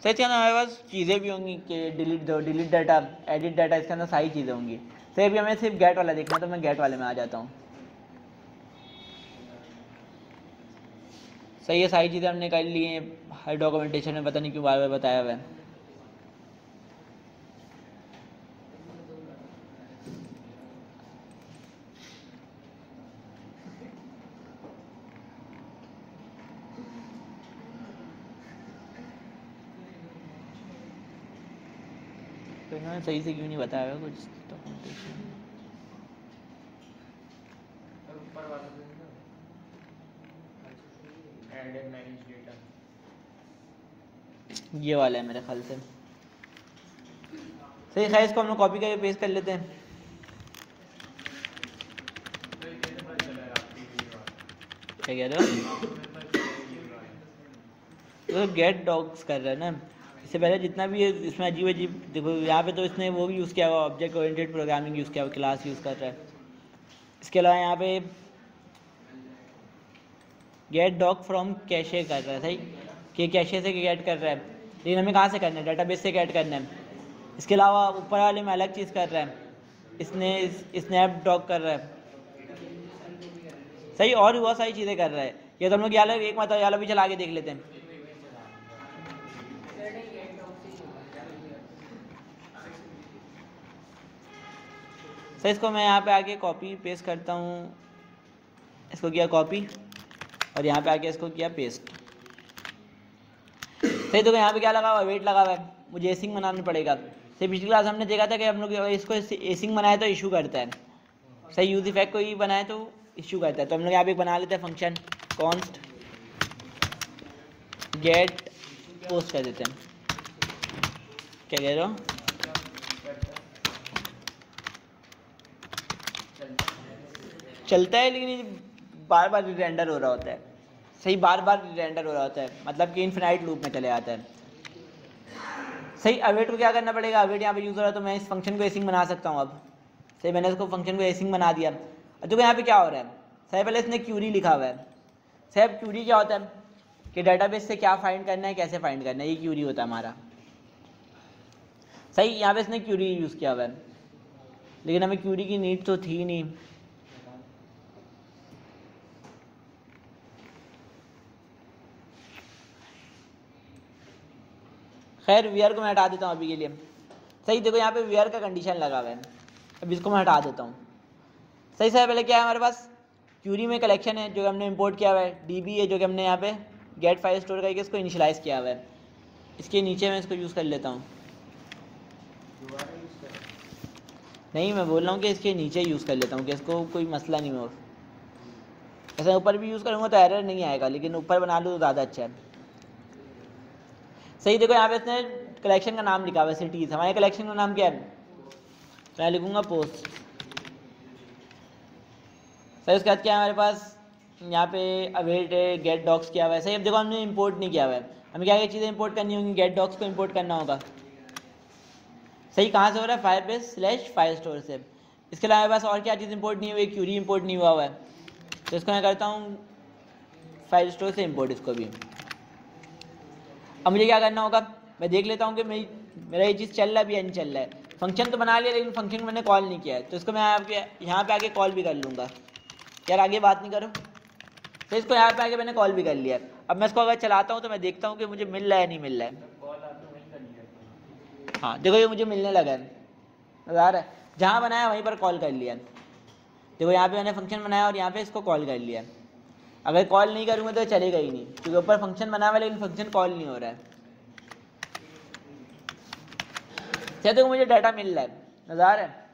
सही, इसके अंदर हमारे पास चीज़ें भी होंगी कि डिलीट डाटा, एडिट डाटा, इसके अंदर सारी चीज़ें होंगी। सही, अभी हमें सिर्फ गेट वाला देखना, तो मैं गेट वाले में आ जाता हूँ। सही, ये सारी चीज़ें हमने कर ली हैं, हर डॉक्यूमेंटेशन में पता नहीं क्यों बार बार बताया हुआ है। तो इन्होंने सही से क्यों नहीं बताया हुआ कुछ डॉक्यूमेंटेशन। ये वाला है मेरे ख्याल से। सही, खैर इसको हम लोग कॉपी करके पेस्ट कर लेते हैं। क्या कह रहे हो, तो गेट डॉग्स कर रहा है ना, इससे इससे पहले जितना भी इसमें अजीब अजीब देखो यहाँ पे तो इसने वो भी यूज़ किया हुआ, ऑब्जेक्ट ओरिएंटेड प्रोग्रामिंग यूज़ किया हुआ, क्लास यूज़ कर रहा है। इसके अलावा यहाँ पे गेट डॉग फ्रॉम कैशे कर रहा है, सही कि कैशे से गेट कर रहा है, लेकिन हमें कहाँ से करना है, डेटाबेस से गेट करना है। इसके अलावा ऊपर वाले में अलग चीज़ कर रहा है, इसने स्नैप डॉग कर रहा है, सही, और भी बहुत सारी चीज़ें कर रहा है। ये तो हम लोग यार एक मतलब यार भी चला के देख लेते हैं। सही, इसको मैं यहाँ पे आके कॉपी पेस्ट करता हूँ, इसको किया कॉपी और यहाँ पे आके इसको किया पेस्ट। सही, तो यहाँ पे क्या लगा हुआ, वेट लगा हुआ है, मुझे एसिंग बनाना पड़ेगा। सही, पिछली क्लास हमने देखा था कि हम लोग इसको एसिंग बनाए तो इशू करता है, सही, यूज इफेक्ट कोई बनाए तो इशू करता है। तो हम लोग यहाँ पे बना लेते हैं फंक्शन कॉन्स्ट गेट पोस्ट कर देते हैं। क्या कह रहे हो, चलता है लेकिन बार बार रिरेंडर हो रहा होता है, सही, बार बार रिरेंडर हो रहा होता है, मतलब कि इनफिनाइट लूप में चले जाता है। सही, अवेट को क्या करना पड़ेगा, अवेट यहाँ पे यूज़ हो रहा है तो मैं इस फंक्शन को एसिंग बना सकता हूँ। अब सही, मैंने इसको फंक्शन को एसिंग बना दिया। अब देखो यहाँ पे क्या हो रहा है, सही, पहले इसने क्यूरी लिखा हुआ है। सही, अब क्यूरी क्या होता है कि डेटाबेस से क्या फाइंड करना है, कैसे फाइंड करना है, ये क्यूरी होता है हमारा। सही, यहाँ पे इसने क्यूरी यूज़ किया हुआ है, लेकिन हमें क्यूरी की नीड तो थी नहीं। खैर वेयर को मैं हटा देता हूँ अभी के लिए। सही, देखो यहाँ पे वेयर का कंडीशन लगा हुआ है, अब इसको मैं हटा देता हूँ। सही सर, पहले क्या है हमारे पास, क्यूरी में कलेक्शन है जो हमने इंपोर्ट किया हुआ है, डीबी है जो कि हमने यहाँ पे गेट फाइल स्टोर करके इसको इनिशियलाइज़ किया हुआ है। इसके नीचे मैं इसको यूज़ कर लेता हूँ, नहीं मैं बोल रहा हूँ कि इसके नीचे यूज़ कर लेता हूँ कि इसको कोई मसला नहीं हो। ऐसे ऊपर भी यूज़ करूँगा तो एरर नहीं आएगा, लेकिन ऊपर बना लूँ तो ज़्यादा अच्छा है। सही, देखो यहाँ पे इसने कलेक्शन का नाम लिखा हुआ है सिटीज़, हमारे कलेक्शन का नाम क्या है, मैं लिखूँगा पोस्ट। सही, उसके बाद क्या है हमारे पास यहाँ पे अवेट है, गेट डॉक्स किया हुआ है। सही, अब देखो हमने इंपोर्ट नहीं किया हुआ है, हमें क्या क्या चीज़ें इंपोर्ट करनी होंगी, गेट डॉक्स को इंपोर्ट करना होगा। सही, कहाँ से हो रहा है, फायरबेस / फाइल स्टोर से। इसके अलावा हमारे पास और क्या चीज़ इंपोर्ट नहीं हुई, क्यूरी इंपोर्ट नहीं हुआ है, तो इसको मैं करता हूँ फाइल स्टोर से इंपोर्ट इसको भी। अब मुझे क्या करना होगा, मैं देख लेता हूँ कि मेरा ये चीज़ चल रहा है भी या नहीं चल रहा है। फंक्शन तो बना लिया लेकिन फंक्शन को मैंने कॉल नहीं किया है, तो इसको मैं यहाँ पे आके कॉल भी कर लूँगा। यार आगे बात नहीं करो, तो इसको यहाँ पे आके मैंने कॉल भी कर लिया। अब मैं इसको अगर चलाता हूँ तो मैं देखता हूँ कि मुझे मिल रहा है नहीं मिल रहा है। हाँ देखो ये मुझे मिलने लगा है, नज़र आ रहा है, जहाँ बनाया वहीं पर कॉल कर लिया। देखो यहाँ पे मैंने फंक्शन बनाया और यहाँ पे इसको कॉल कर लिया। अगर कॉल नहीं करूँगा तो चलेगा ही नहीं, क्योंकि ऊपर फंक्शन बना हुआ लेकिन फंक्शन कॉल नहीं हो रहा है। देखो मुझे डाटा मिल रहा है, नज़र आ रहा है,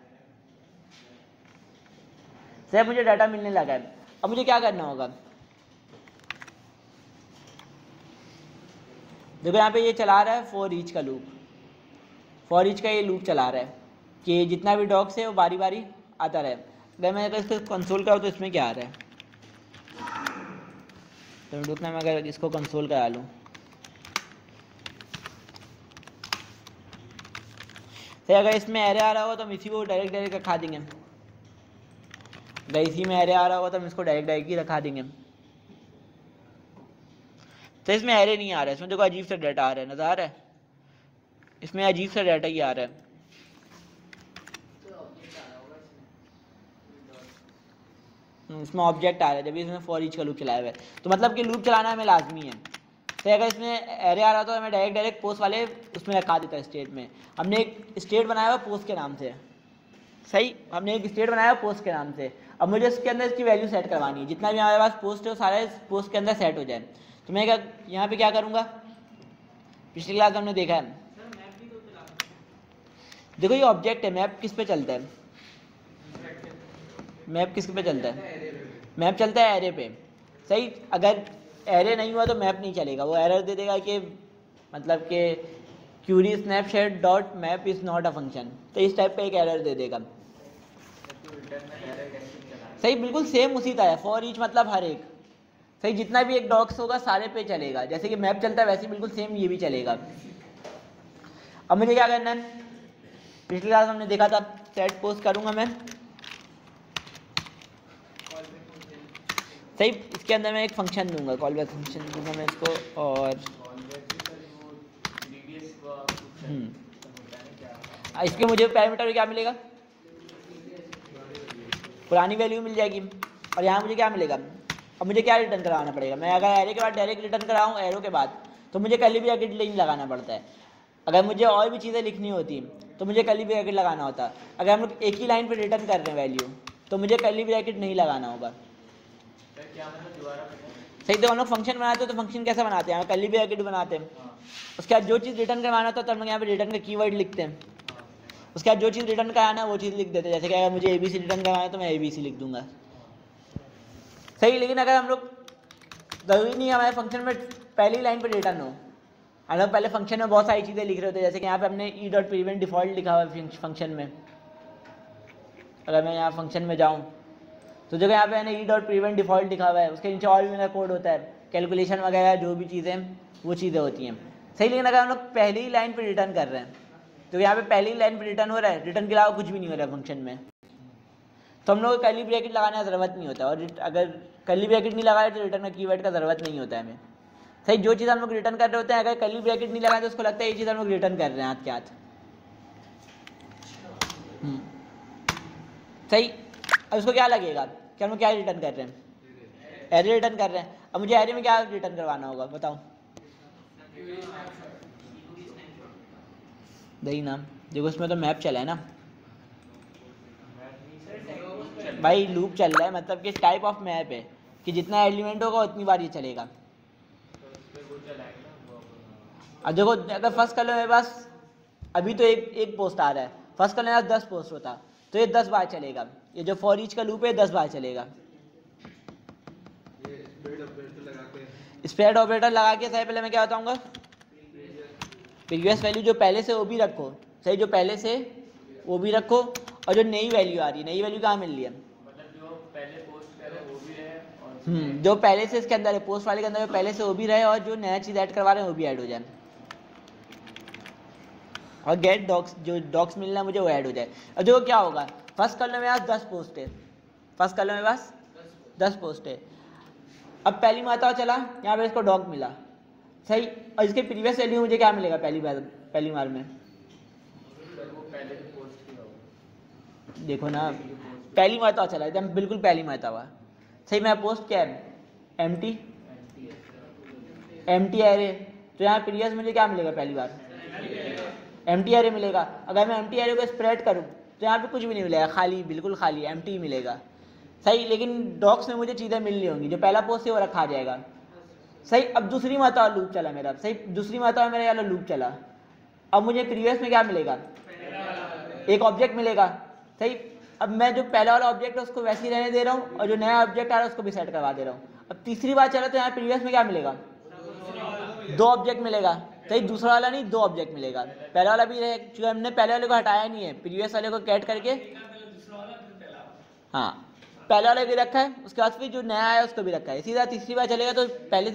सर मुझे डाटा मिलने लगा है। अब मुझे क्या करना होगा, देखो यहाँ पे ये चला रहा है फॉर ईच का लूप, फॉर ईच का ये लूप चला रहा है कि जितना भी डॉग्स है वो बारी बारी आता रहे। अगर मैं इसको कंसोल कराऊँ तो इसमें क्या आ रहा है, तो रुकना मैं अगर इसको कंसोल करा लूँ, तो अगर इसमें एरे आ रहा होगा तो हम इसी को डायरेक्ट रखा देंगे। अगर इसी में एरे आ रहा होगा तो हम इसको डायरेक्ट ही रखा देंगे। तो इसमें एरे नहीं आ रहा है, इसमें देखो अजीब सा डाटा आ रहा है, नज़र आ रहा है, इसमें अजीब सा डाटा ही आ रहा है। इसमें ऑब्जेक्ट आ रहा है जब इसमें फॉर ईच का लूप चलाया हुआ है, तो मतलब कि लूप चलाना हमें लाजमी है। तो अगर इसमें एरे आ रहा तो हमें डायरेक्ट पोस्ट वाले उसमें रखा देता है स्टेट में। हमने एक स्टेट बनाया हुआ पोस्ट के नाम से, सही, हमने एक स्टेट बनाया हुआ पोस्ट के नाम से। अब मुझे इसके अंदर इसकी वैल्यू सेट करवानी है, जितना भी हमारे पास पोस्ट है वो सारा इस पोस्ट के अंदर सेट हो जाए। तो मैं क्या यहाँ पे क्या करूँगा, पिछली क्लास हमने देखा है, देखो ये ऑब्जेक्ट है, मैप किस पे चलता है, मैप किस पे चलता है, मैप चलता है एरे पे। सही, अगर एरे नहीं हुआ तो मैप नहीं चलेगा, वो एरर दे देगा कि मतलब कि query snapshot dot map is not a function, तो इस टाइप का एक एरर दे देगा। सही, बिल्कुल सेम उसी तरह फॉर ईच मतलब हर एक, सही, जितना भी एक डॉक्स होगा सारे पे चलेगा, जैसे कि मैप चलता है वैसे बिल्कुल सेम ये भी चलेगा। अब मुझे क्या करना है, पिछली क्लास हमने देखा था सेट पोस्ट करूंगा मैं, सही। इसके अंदर मैं एक फंक्शन दूंगा, कॉल बैक फंक्शन दूंगा मैं इसको, और इसके मुझे पैरामीटर क्या मिलेगा, पुरानी वैल्यू मिल जाएगी। और यहाँ मुझे क्या मिलेगा, अब मुझे क्या रिटर्न कराना पड़ेगा, मैं अगर एरे के बाद डायरेक्ट रिटर्न कराऊँ एरो के बाद, तो मुझे कर्ली ब्रैकेट नहीं लगाना पड़ता है। अगर मुझे और भी चीज़ें लिखनी होती तो मुझे कर्ली ब्रैकेट लगाना होता। अगर हम लोग एक ही लाइन पर रिटर्न कर रहे हैं वैल्यू, तो मुझे कर्ली ब्रैकेट नहीं लगाना होगा। सही, तो हम लोग फंक्शन बनाते हैं, तो फंक्शन कैसे बनाते हैं, कर्ली ब्रैकेट बनाते हैं। उसके बाद जो चीज़ रिटर्न करवाना होता है तो हम लोग यहाँ पे रिटर्न का कीवर्ड लिखते हैं। उसके बाद जो चीज़ रिटर्न कराना है वो चीज़ लिख देते हैं। जैसे कि अगर मुझे ABC रिटर्न करवाना है तो मैं ABC लिख दूंगा, सही। लेकिन अगर हम लोग, ज़रूरी नहीं हमारे फंक्शन में पहली लाइन पर रिटर्न हो, हम लोग पहले फंक्शन में बहुत सारी चीज़ें लिख रहे होते हैं। जैसे कि यहाँ पे हमने e.prevent डिफ़ॉल्ट लिखा हुआ है फंक्शन में। अगर मैं यहाँ फंक्शन में जाऊँ तो जगह यहाँ पे मैंने e.prevent डिफ़ॉल्ट लिखा हुआ है, उसके नीचे और भी मेरा कोड होता है, कैलकुलेशन वगैरह जो भी चीज़ें वो चीज़ें होती हैं, सही। लेकिन अगर हम लोग पहली ही लाइन पर रिटर्न कर रहे हैं तो यहाँ पे पहली लाइन पर रिटर्न हो रहा है, रिटर्न के अलावा कुछ भी नहीं हो रहा है फंक्शन में, तो हम लोग को कर्ली ब्रैकेट लगाने का ज़रूरत नहीं होता। और अगर कर्ली ब्रैकेट नहीं लगाए तो रिटर्न का कीवर्ड का ज़रूरत नहीं होता है हमें, सही। जो चीज़ हम लोग रिटर्न कर रहे होते हैं, अगर कर्ली ब्रैकेट नहीं लगाए तो उसको लगता है ये चीज़ हम लोग रिटर्न कर रहे हैं हाथ के हाथ, सही। अब इसको क्या लगेगा कि हम लोग क्या रिटर्न कर रहे हैं, एरे रिटर्न कर रहे हैं। अब मुझे एरे में क्या रिटर्न करवाना होगा बताओ, दही नाम। देखो इसमें तो मैप चला है ना भाई, लूप चल रहा है, मतलब कि टाइप ऑफ मैप है कि जितना एलिमेंट होगा उतनी बार ये चलेगा। अब देखो, अगर फर्स्ट कलर मेरे पास अभी तो एक पोस्ट आ रहा है, फर्स्ट कलर मेरे पास 10 पोस्ट होता तो ये 10 बार चलेगा। ये जो फॉर ईच का लूप है 10 बार चलेगा। स्प्रेड ऑपरेटर लगा के सबसे पहले मैं क्या बताऊंगा, प्रीवियस वैल्यू जो पहले से वो भी रखो, सही। जो पहले से वो भी रखो, और जो नई वैल्यू आ रही है, नई वैल्यू कहाँ मिल रही है, जो पहले से इसके अंदर है, पोस्ट वाले के अंदर पहले से वो भी रहे, और जो नया चीज़ ऐड करवा रहे हैं वो भी ऐड हो जाए। और गेट डॉक्स, जो डॉक्स मिलना है मुझे वो ऐड हो जाए। अब देखो क्या होगा, फर्स्ट कॉलम में पास 10 पोस्ट है, फर्स्ट कॉलम में पास 10 पोस्ट है। अब पहली माता चला, यहाँ पे इसको डॉग मिला, सही। और इसके प्रीवियस वैल्यू मुझे क्या मिलेगा पहली बार में, देखो ना, पहली माता चला एकदम बिल्कुल पहली माता हुआ, सही। मैं पोस्ट क्या है, एम्प्टी एरे, तो यहाँ प्रीवियस मुझे क्या मिलेगा पहली बार, एम्प्टी एरे मिलेगा। अगर मैं एम्प्टी एरे को स्प्रेड करूँ तो यहाँ पे कुछ भी नहीं मिलेगा, खाली, बिल्कुल खाली एम्प्टी मिलेगा, सही। लेकिन डॉक्स में मुझे चीज़ें मिलनी होंगी, जो पहला पोस्ट है वो रखा जाएगा, सही। अब दूसरी माता लूप चला मेरा, सही। दूसरी माता मेरा वाला लूप चला। अब मुझे प्रीवियस में क्या मिलेगा, एक ऑब्जेक्ट मिलेगा, सही। अब मैं जो पहला वाला ऑब्जेक्ट है उसको वैसे ही रहने दे रहा हूँ, और जो नया ऑब्जेक्ट आ रहा है उसको भी सेट करवा दे रहा हूँ। अब तीसरी बार चला तो यहाँ प्रीवियस में क्या मिलेगा, 2 ऑब्जेक्ट मिलेगा, सही। दूसरा वाला नहीं, 2 ऑब्जेक्ट मिलेगा। पहला वाला भी रहे, क्योंकि हमने पहले वाले को हटाया नहीं है, प्रीवियस वाले को कैट करके, हाँ, पहले वाला भी रखा है, उसके बाद फिर जो नया है उसको भी रखा है। इसी तरह तीसरी बार चलेगा तो पहले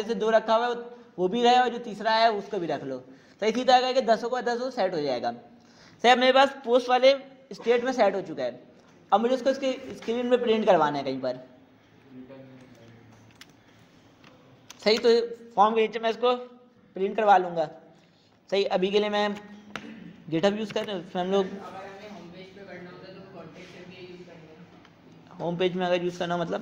से 2 रखा हुआ है वो भी रहे, और जो तीसरा है उसको भी रख लो, तो इसी तरह करके 10 का 10 सेट हो जाएगा, सही। अब मेरे पास पोस्ट वाले स्टेट में सेट हो चुका है। अब मुझे उसको इसके स्क्रीन में प्रिंट करवाना है कहीं पर, सही। तो फॉर्म के नीचे मैं इसको प्रिंट करवा लूँगा, सही। अभी के लिए मैं गिटहब यूज़ कर रहे हैं, उसमें हम लोग होम पेज में अगर यूज़ करना मतलब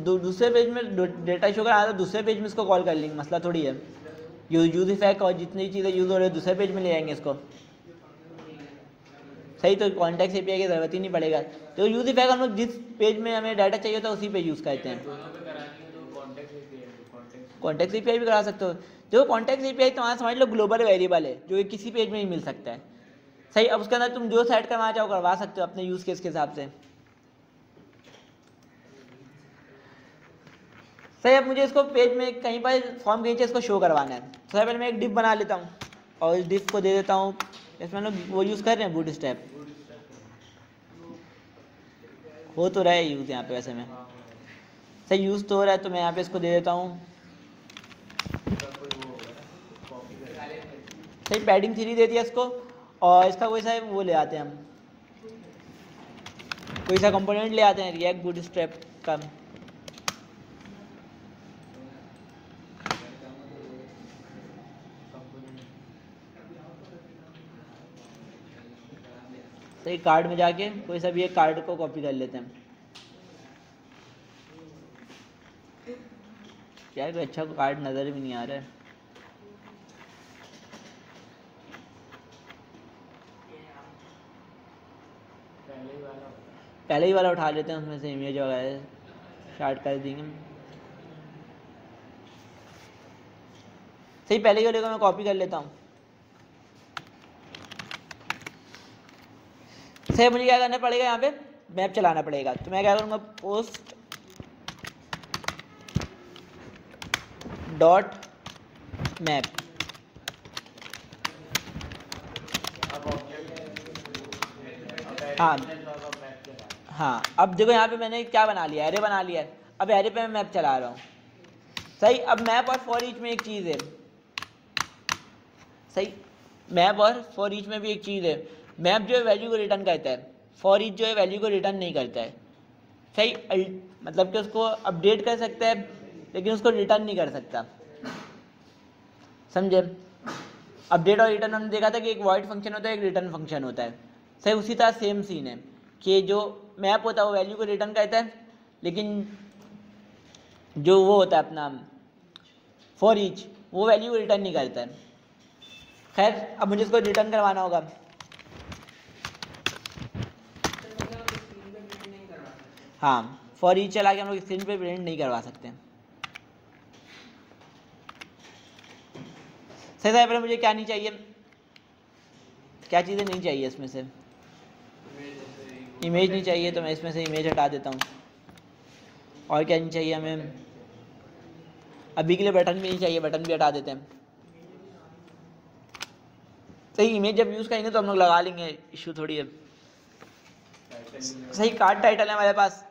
दूसरे पेज में डेटा शो करा, तो दूसरे पेज में इसको कॉल कर लेंगे, मसला थोड़ी है। यूज इफेक्ट और जितनी चीज़ें यूज़ हो रही है दूसरे पेज में ले आएंगे इसको, सही। तो कॉन्टेक्स्ट एपीआई की ज़रूरत ही नहीं पड़ेगा। तो यूज इफेक्ट हम लोग जिस पेज में हमें डाटा चाहिए होता है उसी पे यूज़ करते हैं। कॉन्टेक्स्ट एपीआई भी करा सकते हो। जो कॉन्टेक्स्ट एपीआई तो वहाँ समझ लो ग्लोबल वेरिएबल है, जो किसी पेज में ही मिल सकता है, सही। अब उसके अंदर तुम जो सेट करवाना चाहो करवा सकते हो अपने यूज़ केस के हिसाब से, सही। अब मुझे इसको पेज में कहीं पर फॉर्म के नीचे इसको शो करवाना है। सबसे पहले मैं एक डिव बना लेता हूँ, और इस डिव को दे देता हूँ, इसमें लोग वो यूज़ कर रहे हैं बूटस्ट्रैप, हो तो रहा है यूज़ यहाँ पे वैसे में, सही यूज स्टोर है तो मैं यहाँ पे इसको दे देता हूँ सही पैडिंग 3 दे दिया इसको। और इसका कोई सा वो ले आते हैं हम, कोई सा कंपोनेंट ले आते हैं रिएक्ट बूटस्ट्रैप का। सही कार्ड में जाके कोई सा भी एक कार्ड को कॉपी कर लेते हैं। यार कोई अच्छा कार्ड नज़र भी नहीं आ रहा है। पहले ही वाला उठा लेते हैं, उसमें से इमेज वगैरह स्टार्ट कर देंगे। सही पहले ही वाले को मैं कॉपी कर लेता हूँ। सही मुझे क्या करना पड़ेगा, यहाँ पे मैप चलाना पड़ेगा। तो मैं क्या करूँगा, पोस्ट डॉट मैप। हाँ अब देखो यहाँ पे मैंने क्या बना लिया, एरे बना लिया है। अब एरे पे मैं मैप चला रहा हूँ। सही अब मैप और फॉर ईच में एक चीज़ है। सही मैप और फॉर ईच में भी एक चीज़ है। मैप जो है वैल्यू को रिटर्न करता है, फॉर ईच जो है वैल्यू को रिटर्न नहीं करता है। सही मतलब कि उसको अपडेट कर सकता है लेकिन उसको रिटर्न नहीं कर सकता, समझे। अपडेट और रिटर्न हमने देखा था कि एक वॉइड फंक्शन होता है, एक रिटर्न फंक्शन होता है। सही उसी तरह सेम सीन है कि जो मैप होता है वो वैल्यू को रिटर्न करता है, लेकिन जो वो होता है अपना फॉर ईच वो वैल्यू को रिटर्न नहीं करता है। खैर अब मुझे इसको रिटर्न करवाना होगा। हाँ फॉर ईच चला के हम लोग स्क्रीन पे प्रिंट नहीं करवा सकते। सही था। पहले मुझे क्या नहीं चाहिए, क्या चीज़ें नहीं चाहिए इसमें से, इमेज नहीं चाहिए तो मैं इसमें से इमेज हटा देता हूँ। और क्या नहीं चाहिए हमें, अभी के लिए बटन भी नहीं चाहिए, बटन भी हटा देते हैं। सही इमेज जब यूज़ करेंगे तो हम लोग लगा लेंगे, इशू थोड़ी है। सही कार्ड टाइटल है हमारे पास।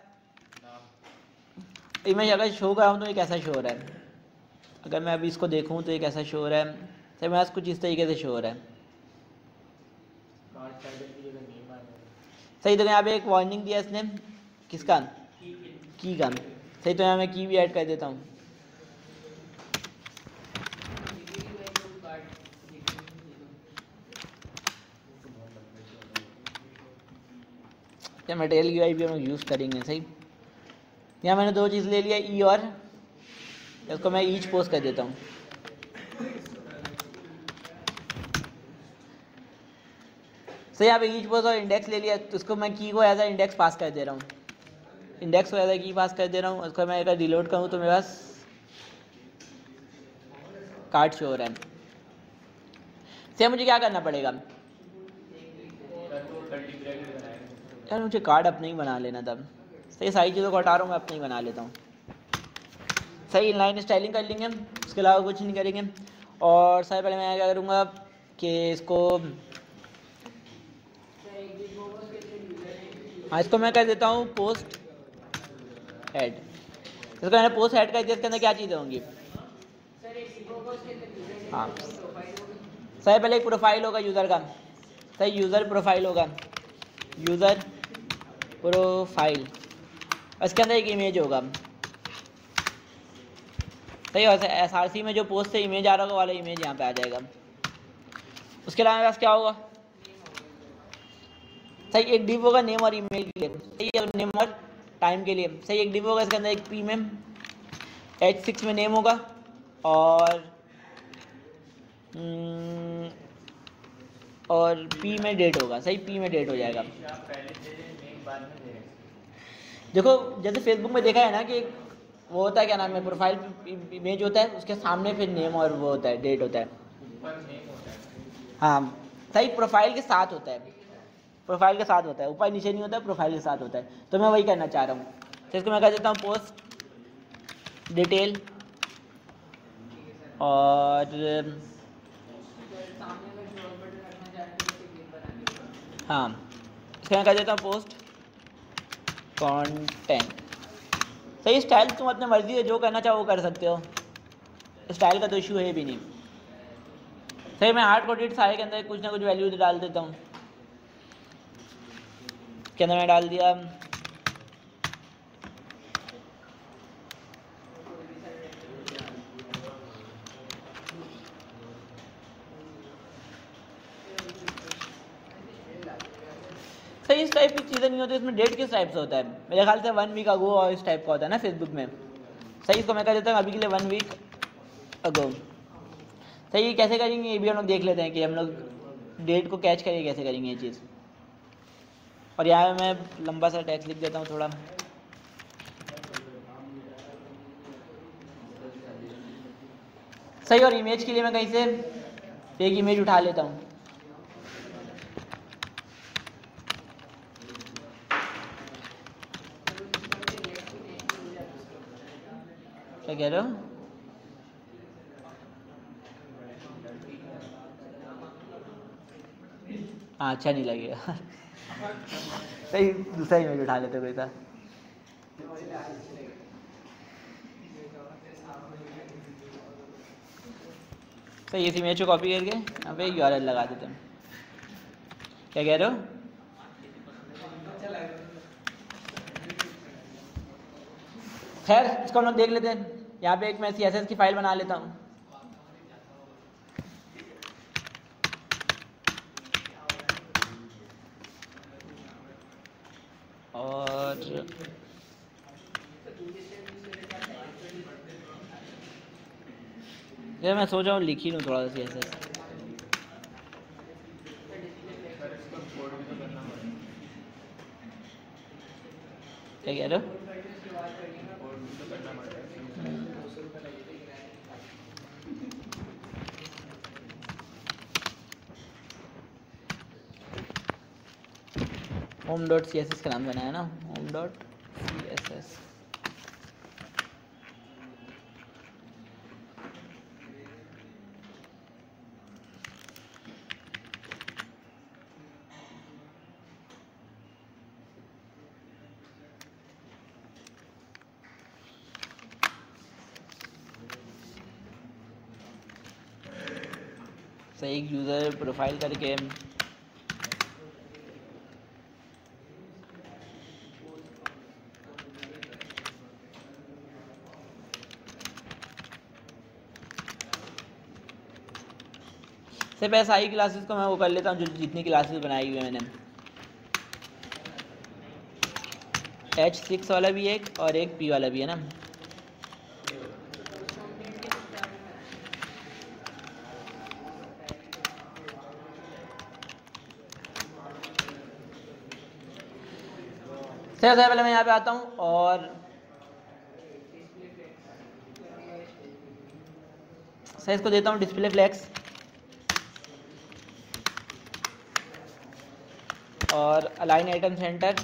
इमेज अगर शो कर रहा हूँ तो ये कैसा शो हो रहा है, अगर मैं अभी इसको देखूँ तो ये कैसा शो हो रहा है। सही मेरे पास कुछ इस तरीके से शो हो रहा है। सही तो यहाँ पे एक वार्निंग दिया इसने, किसका, की का। सही तो यहाँ मैं की भी ऐड कर देता हूँ। या मटेरियल यूआई भी हम लोग यूज़ करेंगे। सही यहाँ मैंने दो चीज़ ले लिया, ई और इसको मैं ईच पोस्ट कर देता हूँ। सही यहाँ पे ईच पोस्ट और इंडेक्स ले लिया, तो उसको मैं की को एज अ इंडेक्स पास कर दे रहा हूँ। इंडेक्स को एज अ की पास कर दे रहा हूँ। उसको मैं अगर रिलोड करूँ तो मेरे पास कार्ड शो हो रहा है। सही मुझे क्या करना पड़ेगा, यार मुझे कार्ड अपने ही बना लेना था। सही सारी चीज़ों को हटा रहा हूँ, मैं अपने ही बना लेता हूँ। सही इनलाइन स्टाइलिंग कर लेंगे, उसके अलावा कुछ नहीं करेंगे। और सही पहले मैं क्या करूँगा कि इसको, हाँ इसको मैं कर देता हूँ पोस्ट ऐड। इसको मैंने पोस्ट ऐड कर दिया। इसके अंदर क्या चीज़ें होंगी, हाँ सही पहले एक प्रोफाइल होगा यूज़र का। सही यूज़र प्रोफाइल होगा, यूज़र प्रोफाइल। इसके अंदर एक इमेज होगा। सही वैसे एसआरसी में जो पोस्ट से इमेज आ रहा होगा वाला इमेज यहाँ पे आ जाएगा। उसके अलावा मेरे पास क्या होगा, सही एक डिव होगा नेम और ईमेल के लिए। सही है नेम और टाइम के लिए। सही एक डिव होगा, इसके अंदर एक पी में H6 में नेम होगा और पी में डेट होगा। सही पी में डेट हो जाएगा। देखो जैसे फेसबुक में देखा है ना कि वो होता है क्या नाम है, प्रोफाइल इमेज होता है, उसके सामने फिर नेम और वो होता है डेट होता है। हाँ सही प्रोफाइल के साथ होता है, प्रोफाइल के साथ होता है, ऊपर नीचे नहीं होता है, प्रोफाइल के साथ होता है। तो मैं वही करना चाह रहा हूँ। तो इसको मैं कर देता हूँ पोस्ट डिटेल और हाँ इसको मैं कर देता हूँ पोस्ट कंटेंट। सही स्टाइल तुम अपने मर्जी है जो करना चाहो वो कर सकते हो, स्टाइल का तो इशू है भी नहीं। सही मैं हार्ड कोडेड सारे के अंदर कुछ ना कुछ वैल्यू डाल देता हूँ। के अंदर मैं डाल दिया सही। इस टाइप की चीज़ें नहीं होती, इसमें डेट किस टाइप से होता है, मेरे ख्याल से 1 वीक अगो और इस टाइप का होता है ना फेसबुक में। सही इसको मैं कर देता हूँ अभी के लिए 1 वीक अगो। सही ये कैसे करेंगे ये भी हम लोग देख लेते हैं कि हम लोग डेट को कैच करेंगे कैसे करेंगे ये चीज़। और यहाँ मैं लंबा सा टेक्स्ट लिख देता हूँ थोड़ा। सही और इमेज के लिए मैं कहीं से एक इमेज उठा लेता हूँ। क्या कह रहे हो? हाँ अच्छा नहीं लगेगा सही दूसरा इमेज उठा लेते कोई था। सही इस इमेज को कॉपी करके यहाँ पे यूआरएल लगा देते हैं। क्या कह रहे हो? खैर इसको हम लोग देख लेते हैं। यहाँ पे एक मैं CSS की फाइल बना लेता हूँ। और ये मैं सोच रहा हूँ लिख ही लूँ थोड़ा सा CSS। क्या कह रहे हो? home.css का नाम बनाया ना, home.css। सही यूज़र प्रोफाइल करके सिर्फ ऐसा ही क्लासेस को मैं वो कर लेता हूँ जो जितनी क्लासेस बनाई हुई है मैंने। H6 वाला भी एक और एक P वाला भी है ना। सबसे पहले मैं यहाँ पे आता हूँ और सही इसको देता हूँ डिस्प्ले फ्लेक्स और अलाइन आइटम सेंटर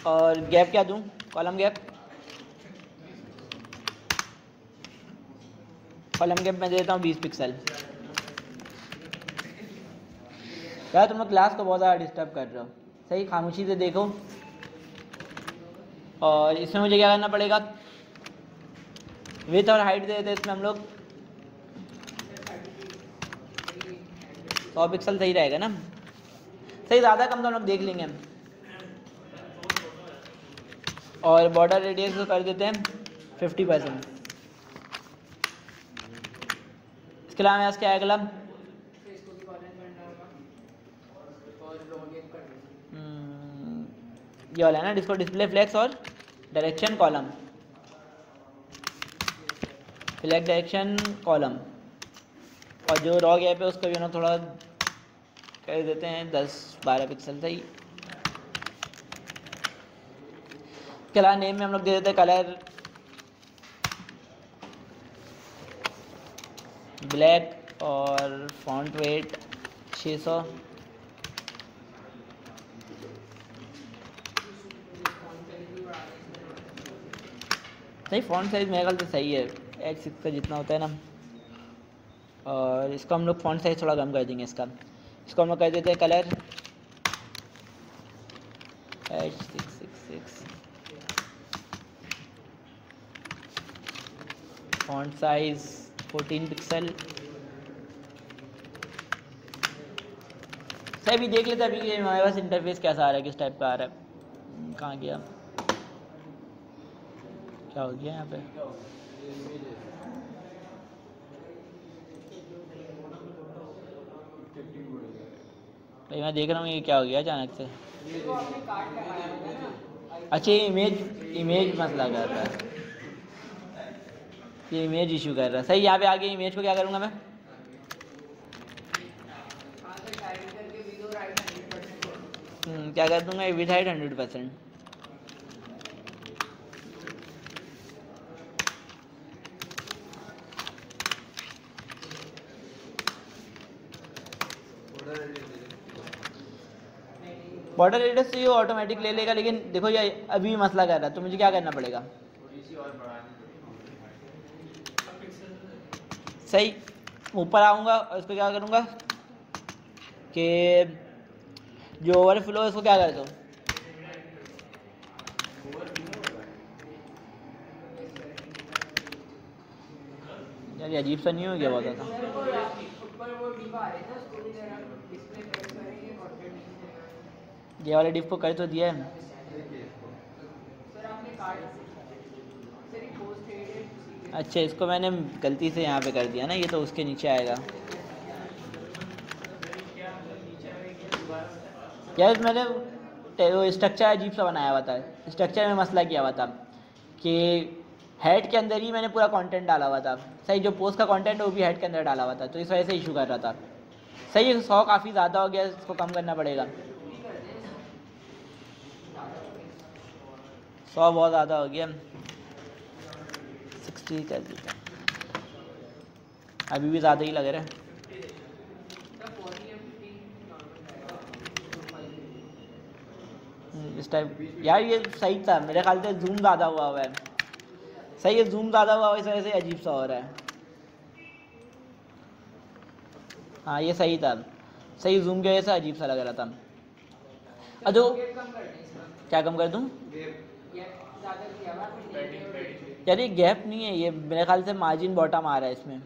और गैप क्या दूँ, कॉलम गैप। कॉलम गैप मैं देता हूँ 20 पिक्सल। यार तुम लोग क्लास को बहुत ज़्यादा डिस्टर्ब कर रहे हो। सही खामोशी से देखो। और इसमें मुझे क्या करना पड़ेगा, विड्थ और हाइट दे देते इसमें हम लोग 100 पिक्सल सही रहेगा ना। सही ज़्यादा कम तो हम लोग देख लेंगे हम। और बॉर्डर रेडियस को कर देते हैं 50%। इसके अलावा मैं क्या अगला ये वाला है ना, जिसको डिस्प्ले फ्लेक्स और direction column, flag direction column. और जो रॉ गैप है उसको भी ना थोड़ा कर देते हैं 10-12 पिक्सल सही। इसके अलावा नेम में हम लोग दे देते हैं कलर ब्लैक और फॉन्ट वेट 600। सही फॉन्ट साइज़ मेरे ख्याल से सही है H6 का जितना होता है ना। और इसको हम लोग फॉन्ट साइज़ थोड़ा कम कर देंगे इसका। इसको हम लोग कर देते हैं colour H666 font size 14 pixel. सही, अभी देख लेते हैं अभी कि हमारे पास इंटरफेस कैसा आ रहा है, किस टाइप का आ रहा है। कहाँ गया, क्या हो गया यहाँ पे? भाई मैं देख रहा हूँ ये क्या हो गया अचानक से। अच्छा, ये इमेज मसला कर रहा है, ये इमेज इशू कर रहा है। सही, यहाँ पे आगे इमेज को क्या करूँगा मैं? क्या कर दूंगा, विद हाइट 100%। बॉर्डर रेडियस तो ये ऑटोमेटिक ले लेगा, लेकिन देखो ये अभी मसला कर रहा है, तो मुझे क्या करना पड़ेगा? सही, ऊपर आऊँगा और इसको क्या करूँगा कि जो ओवरफ्लो है उसको क्या कर दूँ? यार ये अजीब सा नहीं हो गया बहुत ज़्यादा? ये वाले डिफ को कर तो दिया है। अच्छा, इसको मैंने गलती से यहाँ पे कर दिया ना, ये तो उसके नीचे आएगा। यार मैंने वो स्ट्रक्चर अजीब सा बनाया हुआ था, स्ट्रक्चर में मसला किया हुआ था कि हेड के अंदर ही मैंने पूरा कंटेंट डाला हुआ था। सही, जो पोस्ट का कंटेंट है वो भी हेड के अंदर डाला हुआ था, तो इस वजह से इशू कर रहा था। सही, 100 काफ़ी ज़्यादा हो गया, इसको कम करना पड़ेगा। 100 बहुत ज़्यादा हो गया, 60 कर देता। अभी भी ज़्यादा ही लग रहा है। इस टाइप यार ये सही था मेरे ख्याल से, जूम ज़्यादा हुआ है। सही है, जूम ज़्यादा हुआ इस वजह से अजीब सा हो रहा है। हाँ ये सही था, सही, जूम की वजह से अजीब सा लग रहा था। अदो क्या कम कर दूँ? यार ये गैप नहीं है, ये मेरे ख्याल से मार्जिन बॉटम आ रहा है इसमें।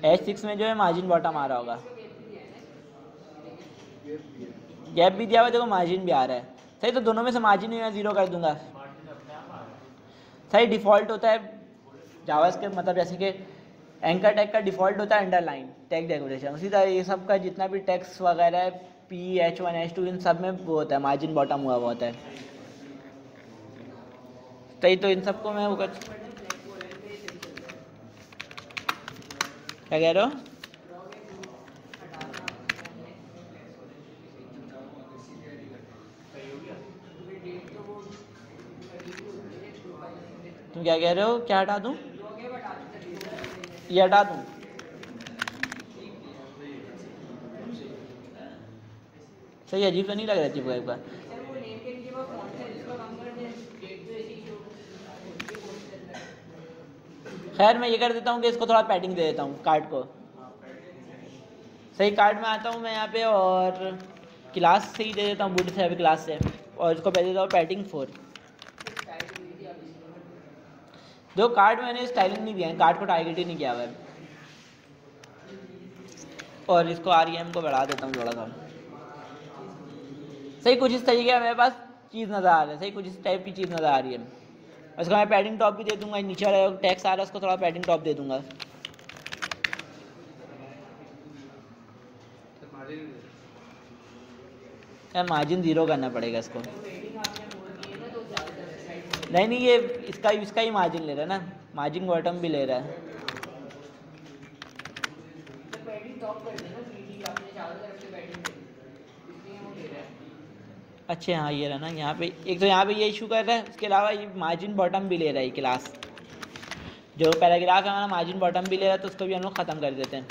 H6 में जो है मार्जिन बॉटम आ रहा होगा। गैप भी दिया हुआ, देखो मार्जिन भी आ रहा है। सही, तो दोनों में से मार्जिन भी मैं 0 कर दूंगा। सही, डिफ़ॉल्ट होता है जावास्क्रिप्ट, मतलब जैसे कि एंकर टैग का डिफ़ॉल्ट होता है अंडरलाइन टैग डेकोरेशन, उसी तरह ये सब का जितना भी टेक्स्ट वगैरह है PH1 H2 इन सब में वो होता है मार्जिन बॉटम हुआ होता है। सही, तो इन सबको मैं वो कर, क्या कह रहे हो? तुम क्या कह रहे हो, क्या हटा दूं? ये हटा दूं? सही, अजीब तो नहीं लग रहा चिपका एक बार? खैर मैं ये कर देता हूँ कि इसको थोड़ा पैडिंग दे देता हूँ कार्ड को। सही, कार्ड में आता हूँ मैं यहाँ पे और क्लास से ही दे देता हूँ, बूट से अभी क्लास से, और इसको दे देता हूँ पैडिंग 4। जो कार्ड मैंने स्टाइलिंग नहीं दिया है, कार्ड को टारगेट ही नहीं किया हुआ है। और इसको REM को बढ़ा देता हूँ थोड़ा सा। सही, कुछ इस तरीके का मेरे पास चीज़ नज़र आ रहा है। सही, कुछ इस टाइप की चीज़ नज़र आ रही है। इसको मैं पैडिंग टॉप भी दे दूंगा, नीचे वाला टैक्स आ रहा है उसको थोड़ा पैडिंग टॉप दे दूंगा। यार मार्जिन 0 करना पड़ेगा इसको। नहीं, ये इसका ही मार्जिन ले रहा है ना, मार्जिन बॉटम भी ले रहा है। अच्छा हाँ, ये रहा ना, यहाँ पे एक तो यहाँ पे ये इशू कर रहा है, उसके अलावा ये मार्जिन बॉटम भी ले रहा है क्लास। जो पैराग्राफ है हमारा मार्जिन बॉटम भी ले रहा है, तो उसको भी हम लोग ख़त्म कर देते हैं।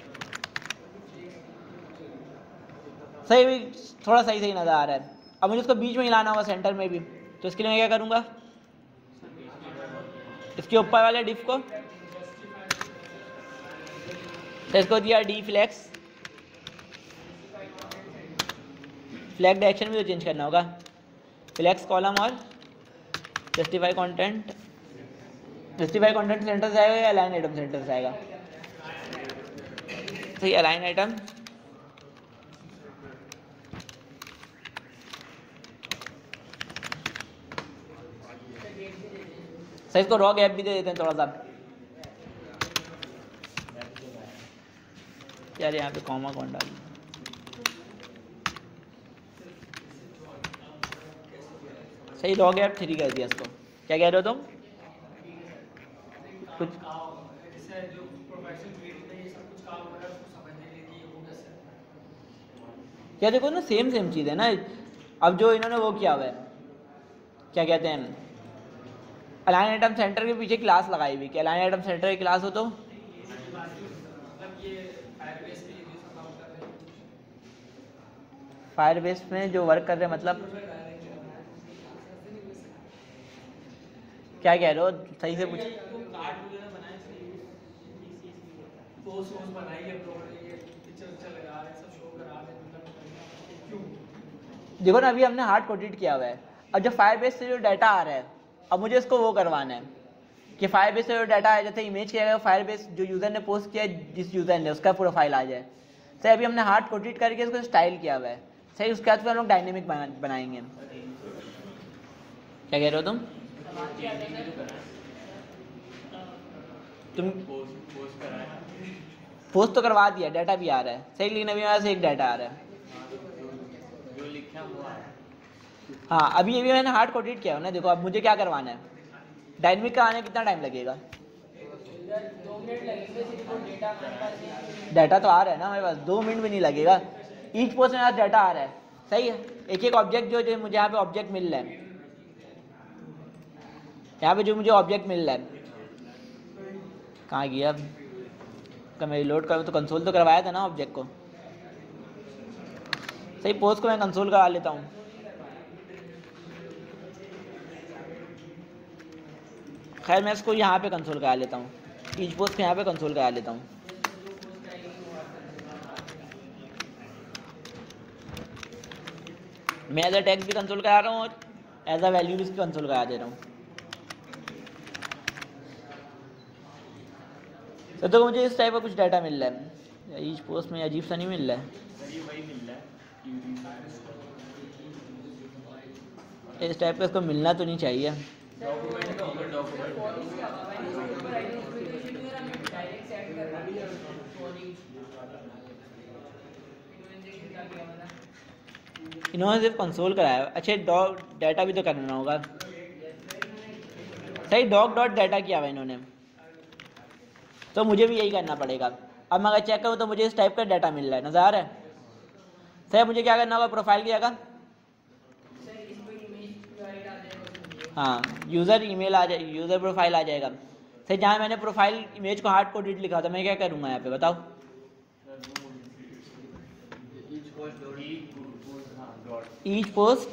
सही, भी थोड़ा सही नज़र आ रहा है। अब मुझे उसको बीच में ही लाना होगा, सेंटर में भी, तो इसके लिए मैं क्या करूँगा, इसके ऊपर वाले डिफ को, तो इसको दिया डी फ्लैक्स, फ्लैग डायरेक्शन भी तो चेंज करना होगा, फ्लैक्स कॉलम और justify content justify content centre से आएगा या अलाइन आइटम सेंटर से आएगा? सही, अलाइन आइटम सही। इसको रॉ गैप भी दे देते हैं थोड़ा सा यार, यहाँ पे कॉमा कौन डाली? सही, रॉ गैप 3 कर दिया इसको। क्या कह रहे हो तुम? कुछ क्या, देखो ना सेम चीज़ है ना। अब जो इन्होंने वो किया हुआ है, क्या कहते हैं, अलाइन आइटम सेंटर के पीछे क्लास लगाई हुई कि अलाइन आइटम सेंटर की क्लास हो तो फायरबेस में जो वर्क कर रहे हैं, मतलब क्या कह रहे हो? सही से पूछ। देखो ना, अभी हमने हार्ड कोडेड किया हुआ है। अब जो फायरबेस से जो डाटा आ रहा है, अब मुझे इसको वो करवाना है कि फायरबेस से जो डाटा है, जैसे इमेज किया गया फायरबेस जो यूज़र ने पोस्ट किया है, जिस यूज़र ने, उसका प्रोफाइल आ जाए। सही, अभी हमने हार्ड कोडेड करके इसको स्टाइल किया हुआ है। सही, उसके बाद फिर हम लोग डायनेमिक बनाएंगे। क्या कह रहे हो तुम? पोस्ट तो करवा दिया, डाटा भी आ रहा है। सही, लेकिन अभी हमारे से एक डाटा आ रहा है। हाँ, अभी मैंने हार्ड कोडेड किया है ना। देखो अब मुझे क्या करवाना है, डायनेमिक का आने कितना टाइम लगेगा? 2 मिनट लगेंगे। डाटा तो आ रहा है ना हमारे पास, 2 मिनट भी नहीं लगेगा। ईच पोस्ट में डाटा आ रहा है। सही है, एक ऑब्जेक्ट जो मुझे यहाँ पे ऑब्जेक्ट मिल रहा है, यहाँ पे जो मुझे ऑब्जेक्ट मिल रहा है, कहाँ गया? कब मैं रिलोड करूँ तो कंसोल तो करवाया था ना ऑब्जेक्ट को। सही, पोस्ट को मैं कंसोल करा लेता हूँ। खैर मैं इसको यहाँ पे कंसोल करा लेता हूँ, ईच पोस्ट को यहाँ पे कंसोल करा लेता हूँ। मैं एज अ टेक्स्ट भी कंसोल करा रहा हूँ और एज अ वैल्यू भी इसकी कंसोल करा दे रहा हूँ। तो मुझे इस टाइप का कुछ डाटा मिल रहा है। ईच पोस्ट में अजीब सा नहीं मिल रहा है, इस टाइप का इसको मिलना तो नहीं चाहिए। इन्होंने सिर्फ कंसोल कराया। अच्छा, डॉग डाटा भी तो करना होगा। सही, डॉग डॉट डाटा किया हुआ इन्होंने, तो मुझे भी यही करना पड़ेगा। अब मैं अगर चेक करूँ तो मुझे इस टाइप का डाटा मिल रहा है, नज़र आ रहा है। सही, मुझे क्या करना होगा? प्रोफाइल की जगह हाँ यूज़र ईमेल आ जाए, यूज़र प्रोफाइल आ जाएगा। सही, जहाँ मैंने प्रोफाइल इमेज को हार्ड कोडेड लिखा था, मैं क्या करूँगा यहाँ पे बताओ? Each post.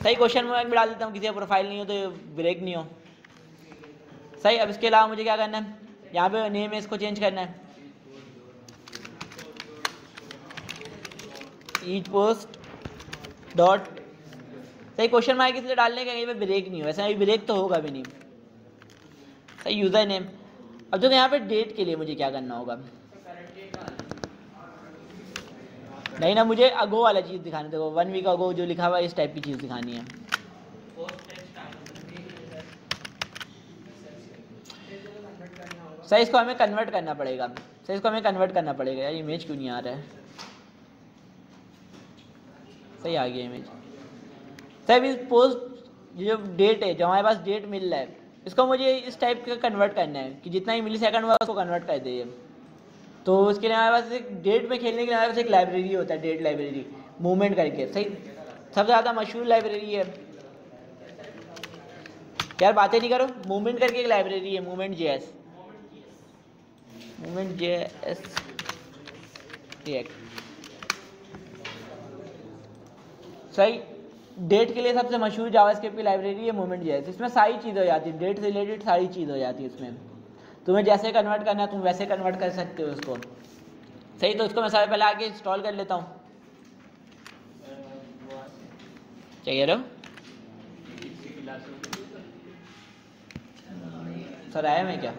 सही, क्वेश्चन मार्क भी डाल देता हूँ, किसी का प्रोफाइल नहीं हो तो ब्रेक नहीं हो। सही, अब इसके अलावा मुझे क्या करना है? यहाँ पे नेम है, इसको चेंज करना है। Each post dot. सही, क्वेश्चन मार्क इसलिए डालने का कहीं पे ब्रेक नहीं हो, वैसे अभी ब्रेक तो होगा भी नहीं। सही, यूज़र नेम। अब जो यहाँ पे डेट के लिए मुझे क्या करना होगा? नहीं ना, मुझे अगो वाला चीज़ दिखानी, देखो 1 वीक अगो जो लिखा हुआ है, इस टाइप की चीज़ दिखानी है। सही, इसको हमें कन्वर्ट करना पड़ेगा। सही, इसको हमें कन्वर्ट करना पड़ेगा। यार इमेज क्यों नहीं आ रहा है? सही, आ गया इमेज। सही, इस पोस्ट जो डेट है, जो हमारे पास डेट मिल रहा है, इसको मुझे इस टाइप का कन्वर्ट करना है कि जितना ही मिली सेकंड हुआ उसको कन्वर्ट कर दे। तो उसके लिए हमारे पास एक डेट में खेलने के लिए हमारे पास एक लाइब्रेरी होता है, डेट लाइब्रेरी मूवमेंट करके। सही, सबसे ज़्यादा मशहूर लाइब्रेरी है। यार बातें नहीं करो, मूवमेंट करके एक लाइब्रेरी है, movement JS, movement JS react. सही, डेट के लिए सबसे मशहूर जावास्क्रिप्ट की लाइब्रेरी है मूवमेंट जेएस। इसमें सारी चीज़ हो जाती है, डेट से रिलेटेड सारी चीज़ हो जाती है इसमें। तुम्हें जैसे कन्वर्ट करना है तुम वैसे कन्वर्ट कर सकते हो उसको। सही, तो इसको मैं सबसे पहले आके इंस्टॉल कर लेता हूँ। क्या कह रहे हो? सर आया मैं क्या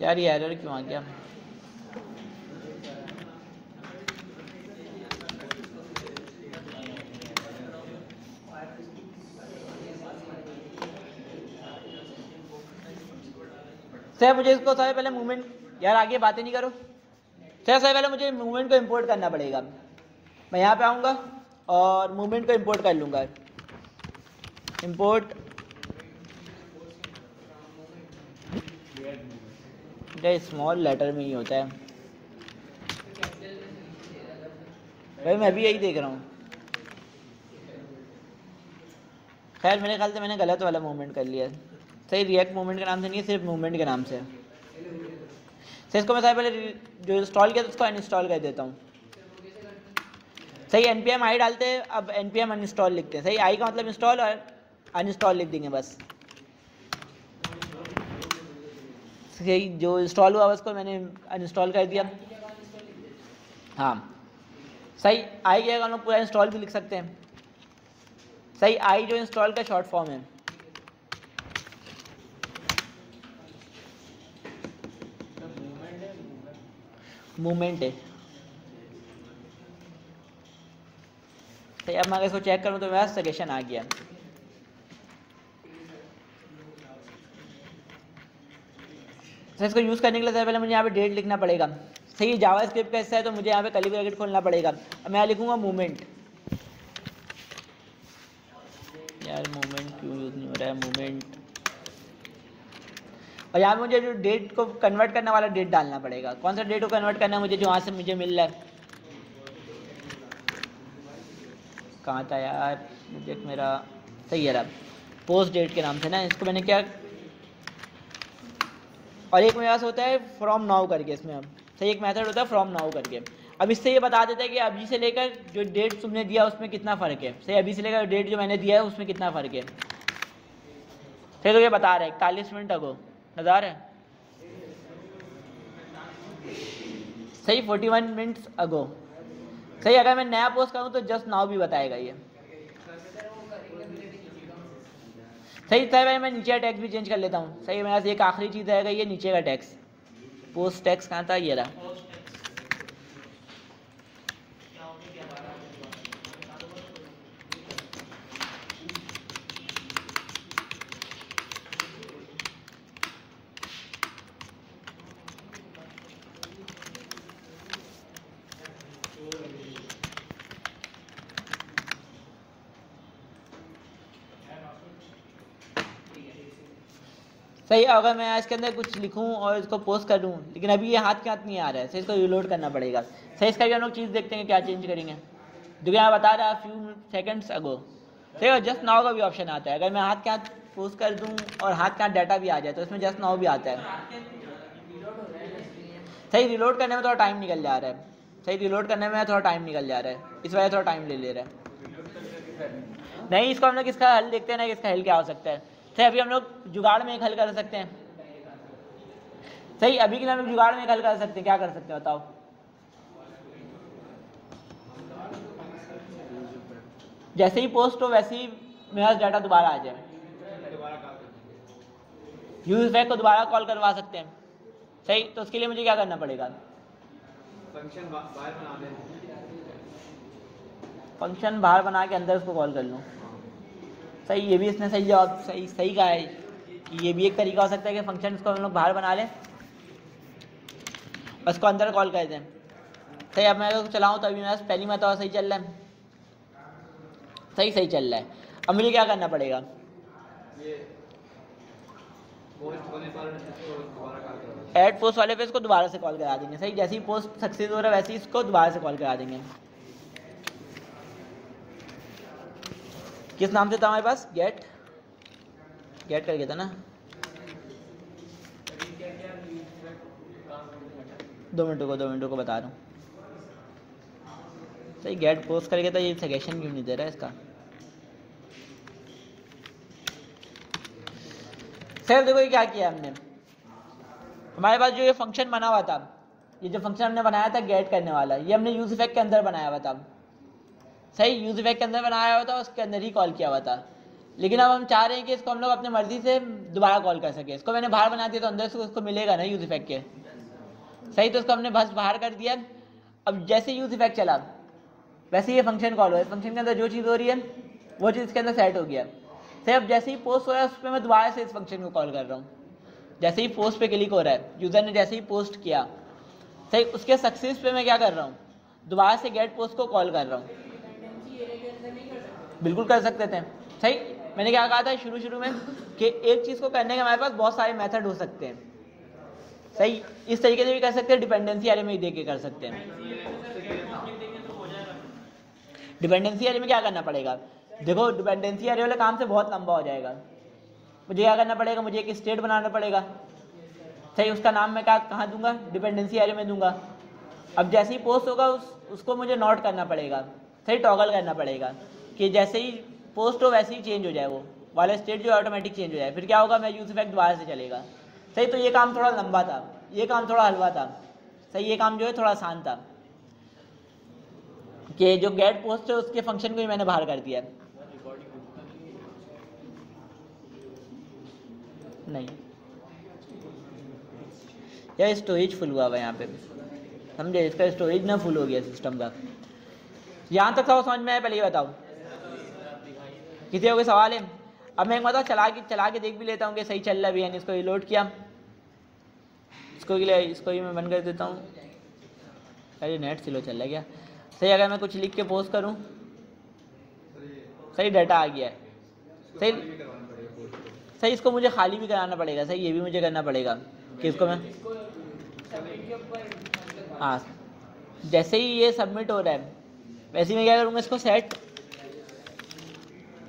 यार, ये एरर क्यों आ गया? सर मुझे इसको सबसे पहले मूवमेंट, यार आगे बातें नहीं करो सर, सबसे पहले मुझे मूवमेंट को इंपोर्ट करना पड़ेगा। मैं यहाँ पे आऊँगा और मूवमेंट को इंपोर्ट कर लूँगा। इंपोर्ट स्मॉल लेटर में ही होता है भाई, मैं भी यही देख रहा हूँ। खैर मेरे ख्याल से मैंने गलत वाला मूवमेंट कर लिया है। सही रिएक्ट मूवमेंट के नाम से नहीं है, सिर्फ मूवमेंट के नाम से है। सही इसको मैं सबसे पहले जो इंस्टॉल किया था उसको अनइंस्टॉल कर देता हूँ। सही npm आई डालते हैं, अब npm अनइंस्टॉल लिखते हैं। सही आई का मतलब इंस्टॉल और अनइंस्टॉल लिख देंगे बस। सही जो इंस्टॉल हुआ उसको मैंने अनइंस्टॉल कर दिया। हाँ सही आई के हम लोग पूरा इंस्टॉल भी लिख सकते हैं। सही आई जो इंस्टॉल का शॉर्ट फॉर्म है। मूवमेंट है। सही अब मैं अगर इसको चेक करूँ तो मेरा सजेशन आ गया। सही इसको यूज़ करने के लिए पहले मुझे यहाँ पे डेट लिखना पड़ेगा। सही जावा स्क्रिप्ट का हिस्सा है तो मुझे यहाँ पे कर्ली ब्रैकेट खोलना पड़ेगा। अब मैं लिखूँगा मूवमेंट। यार मूवमेंट क्यों यूज़ नहीं हो रहा है? मूवमेंट, और यहाँ पे मुझे जो डेट को कन्वर्ट करने वाला डेट डालना पड़ेगा। कौन सा डेट को कन्वर्ट करना है मुझे, जो वहाँ से मुझे मिल रहा है। कहाँ था यार प्रोजेक्ट मेरा? सही है रहा, पोस्ट डेट के नाम से ना। इसको मैंने क्या, और एक मेरे पास होता है फ्रॉम नाउ करके। इसमें अब सही एक मेथड होता है फ्रॉम नाउ करके। अब इससे ये बता देता है कि अभी से लेकर जो डेट तुमने दिया उसमें कितना फ़र्क है। सही अभी से लेकर डेट जो मैंने दिया है उसमें कितना फ़र्क है। सही तो ये बता रहा है 41 मिनट अगो नज़र आ रहा है। सही 41 मिनट्स अगो। सही अगर मैं नया पोस्ट करूँ तो जस्ट नाउ भी बताएगा ये। सही भाई मैं नीचे का टैक्स भी चेंज कर लेता हूँ। सही मेरे पास एक आखिरी चीज़ रहेगा, ये नीचे का टैक्स। पोस्ट टैक्स कहाँ था? ये रहा। सही अगर मैं इसके अंदर कुछ लिखूं और इसको पोस्ट कर दूं, लेकिन अभी ये हाथ के हाथ नहीं आ रहा है। सही इसको रिलोड करना पड़ेगा। सही इसका भी हम लोग चीज़ देखते हैं क्या चेंज करेंगे। जो यहाँ बता रहा है फ्यू सेकंड्स अगो। सही और जस्ट नाउ का भी ऑप्शन आता है। अगर मैं हाथ के हाथ पोस्ट कर दूं और हाथ के हाथ डाटा भी आ जाए तो इसमें जस्ट नाउ भी आता है। सही रिलोड करने में थोड़ा टाइम निकल जा रहा है। सही रिलोड करने में थोड़ा टाइम निकल जा रहा है, इस वजह से थोड़ा टाइम ले रहा है। नहीं इसको हम लोग इसका हल देखते हैं ना, इसका हल क्या हो सकता है। सही अभी हम लोग जुगाड़ में एक हल कर सकते हैं। सही अभी के लिए हम लोग जुगाड़ में एक हल कर सकते हैं। क्या कर सकते हैं बताओ? जैसे ही पोस्ट हो वैसे ही मेरा डाटा दोबारा आ जाए। यूज बैक को दोबारा कॉल करवा सकते हैं। सही तो उसके लिए मुझे क्या करना पड़ेगा? फंक्शन बाहर बना के अंदर उसको कॉल कर लूँ। सही ये भी इसने सही जवाब सही कहा है कि ये भी एक तरीका हो सकता है कि फंक्शन को हम लोग बाहर बना लें उसको अंदर कॉल कर दें। सही अब मैं अगर चलाऊँ तो अभी मेरा पहली मतलब सही चल रहा है। सही चल रहा है। अब मुझे क्या करना पड़ेगा? ऐड पोस्ट वाले पे इसको दोबारा से कॉल करा देंगे। सही जैसे ही पोस्ट सक्सेस हो रहा है वैसे ही इसको दोबारा से कॉल करा देंगे। किस नाम से था हमारे पास? गेट करके था ना। 2 मिनटों को बता रहा हूँ। सही गेट पोस्ट करके था। ये सजेशन क्यों नहीं दे रहा है इसका? सर देखो ये क्या किया हमने, हमारे पास जो ये फंक्शन बना हुआ था, ये जो फंक्शन हमने बनाया था गेट करने वाला, ये हमने यूज इफेक्ट के अंदर बनाया हुआ था। सही यूज इफेक्ट के अंदर बनाया हुआ था, उसके अंदर ही कॉल किया हुआ था। लेकिन अब हम चाह रहे हैं कि इसको हम लोग अपने मर्जी से दोबारा कॉल कर सके। इसको मैंने बाहर बना दिया तो अंदर से उसको मिलेगा ना यूज इफेक्ट के, सही। तो इसको हमने बस बाहर कर दिया। अब जैसे यूज इफेक्ट चला वैसे ये फंक्शन कॉल हुआ, इस फंक्शन के अंदर जो चीज़ हो रही है वो चीज़ इसके अंदर सेट हो गया, सही। अब जैसे ही पोस्ट हो रहा है उस पर मैं दोबारा से इस फंक्शन को कॉल कर रहा हूँ। जैसे ही पोस्ट पे क्लिक हो रहा है, यूज़र ने जैसे ही पोस्ट किया, सही, उसके सक्सेस पे मैं क्या कर रहा हूँ, दोबारा से गेट पोस्ट को कॉल कर रहा हूँ। बिल्कुल कर सकते थे, सही। मैंने क्या कहा था शुरू में कि एक चीज़ को करने के हमारे पास बहुत सारे मेथड हो सकते हैं, सही। इस तरीके से भी कर सकते हैं, डिपेंडेंसी एरे में ही दे के कर सकते हैं। डिपेंडेंसी एरे में क्या करना पड़ेगा, देखो डिपेंडेंसी एरे वाले काम से बहुत लंबा हो जाएगा। मुझे क्या करना पड़ेगा, मुझे एक स्टेट बनाना पड़ेगा, सही। उसका नाम मैं क्या कहाँ दूंगा, डिपेंडेंसी एरे में दूंगा। अब जैसे ही पोस्ट होगा उसको मुझे नोट करना पड़ेगा, सही, टॉगल करना पड़ेगा कि जैसे ही पोस्ट हो वैसे ही चेंज हो जाए, वो वाला स्टेट जो ऑटोमेटिक चेंज हो जाए। फिर क्या होगा, मैं यूज इफेक्ट दोबारा से चलेगा, सही। तो ये काम थोड़ा लंबा था, ये काम थोड़ा हलवा था, सही। ये काम जो है थोड़ा आसान था कि जो गेट पोस्ट है उसके फंक्शन को ही मैंने बाहर कर दिया। नहीं यार, स्टोरेज फुल हुआ है यहाँ पे, समझे, इसका स्टोरेज ना फुल हो गया सिस्टम का। यहाँ तक सब समझ में आया, पहले ये बताओ किसी को कोई सवाल है। अब मैं एक बार चला के देख भी लेता हूँ कि सही चल रहा भी है। इसको लोड किया, इसको ही मैं बंद कर देता हूँ। अरे नेट स्लो चल रहा है क्या, सही। अगर मैं कुछ लिख के पोस्ट करूँ, सही, डाटा आ गया है, सही। इसको मुझे खाली भी कराना पड़ेगा, सही। ये भी मुझे करना पड़ेगा कि इसको मैं, हाँ, जैसे ही ये सबमिट हो रहा है वैसे ही मैं क्या करूँगा, इसको सेट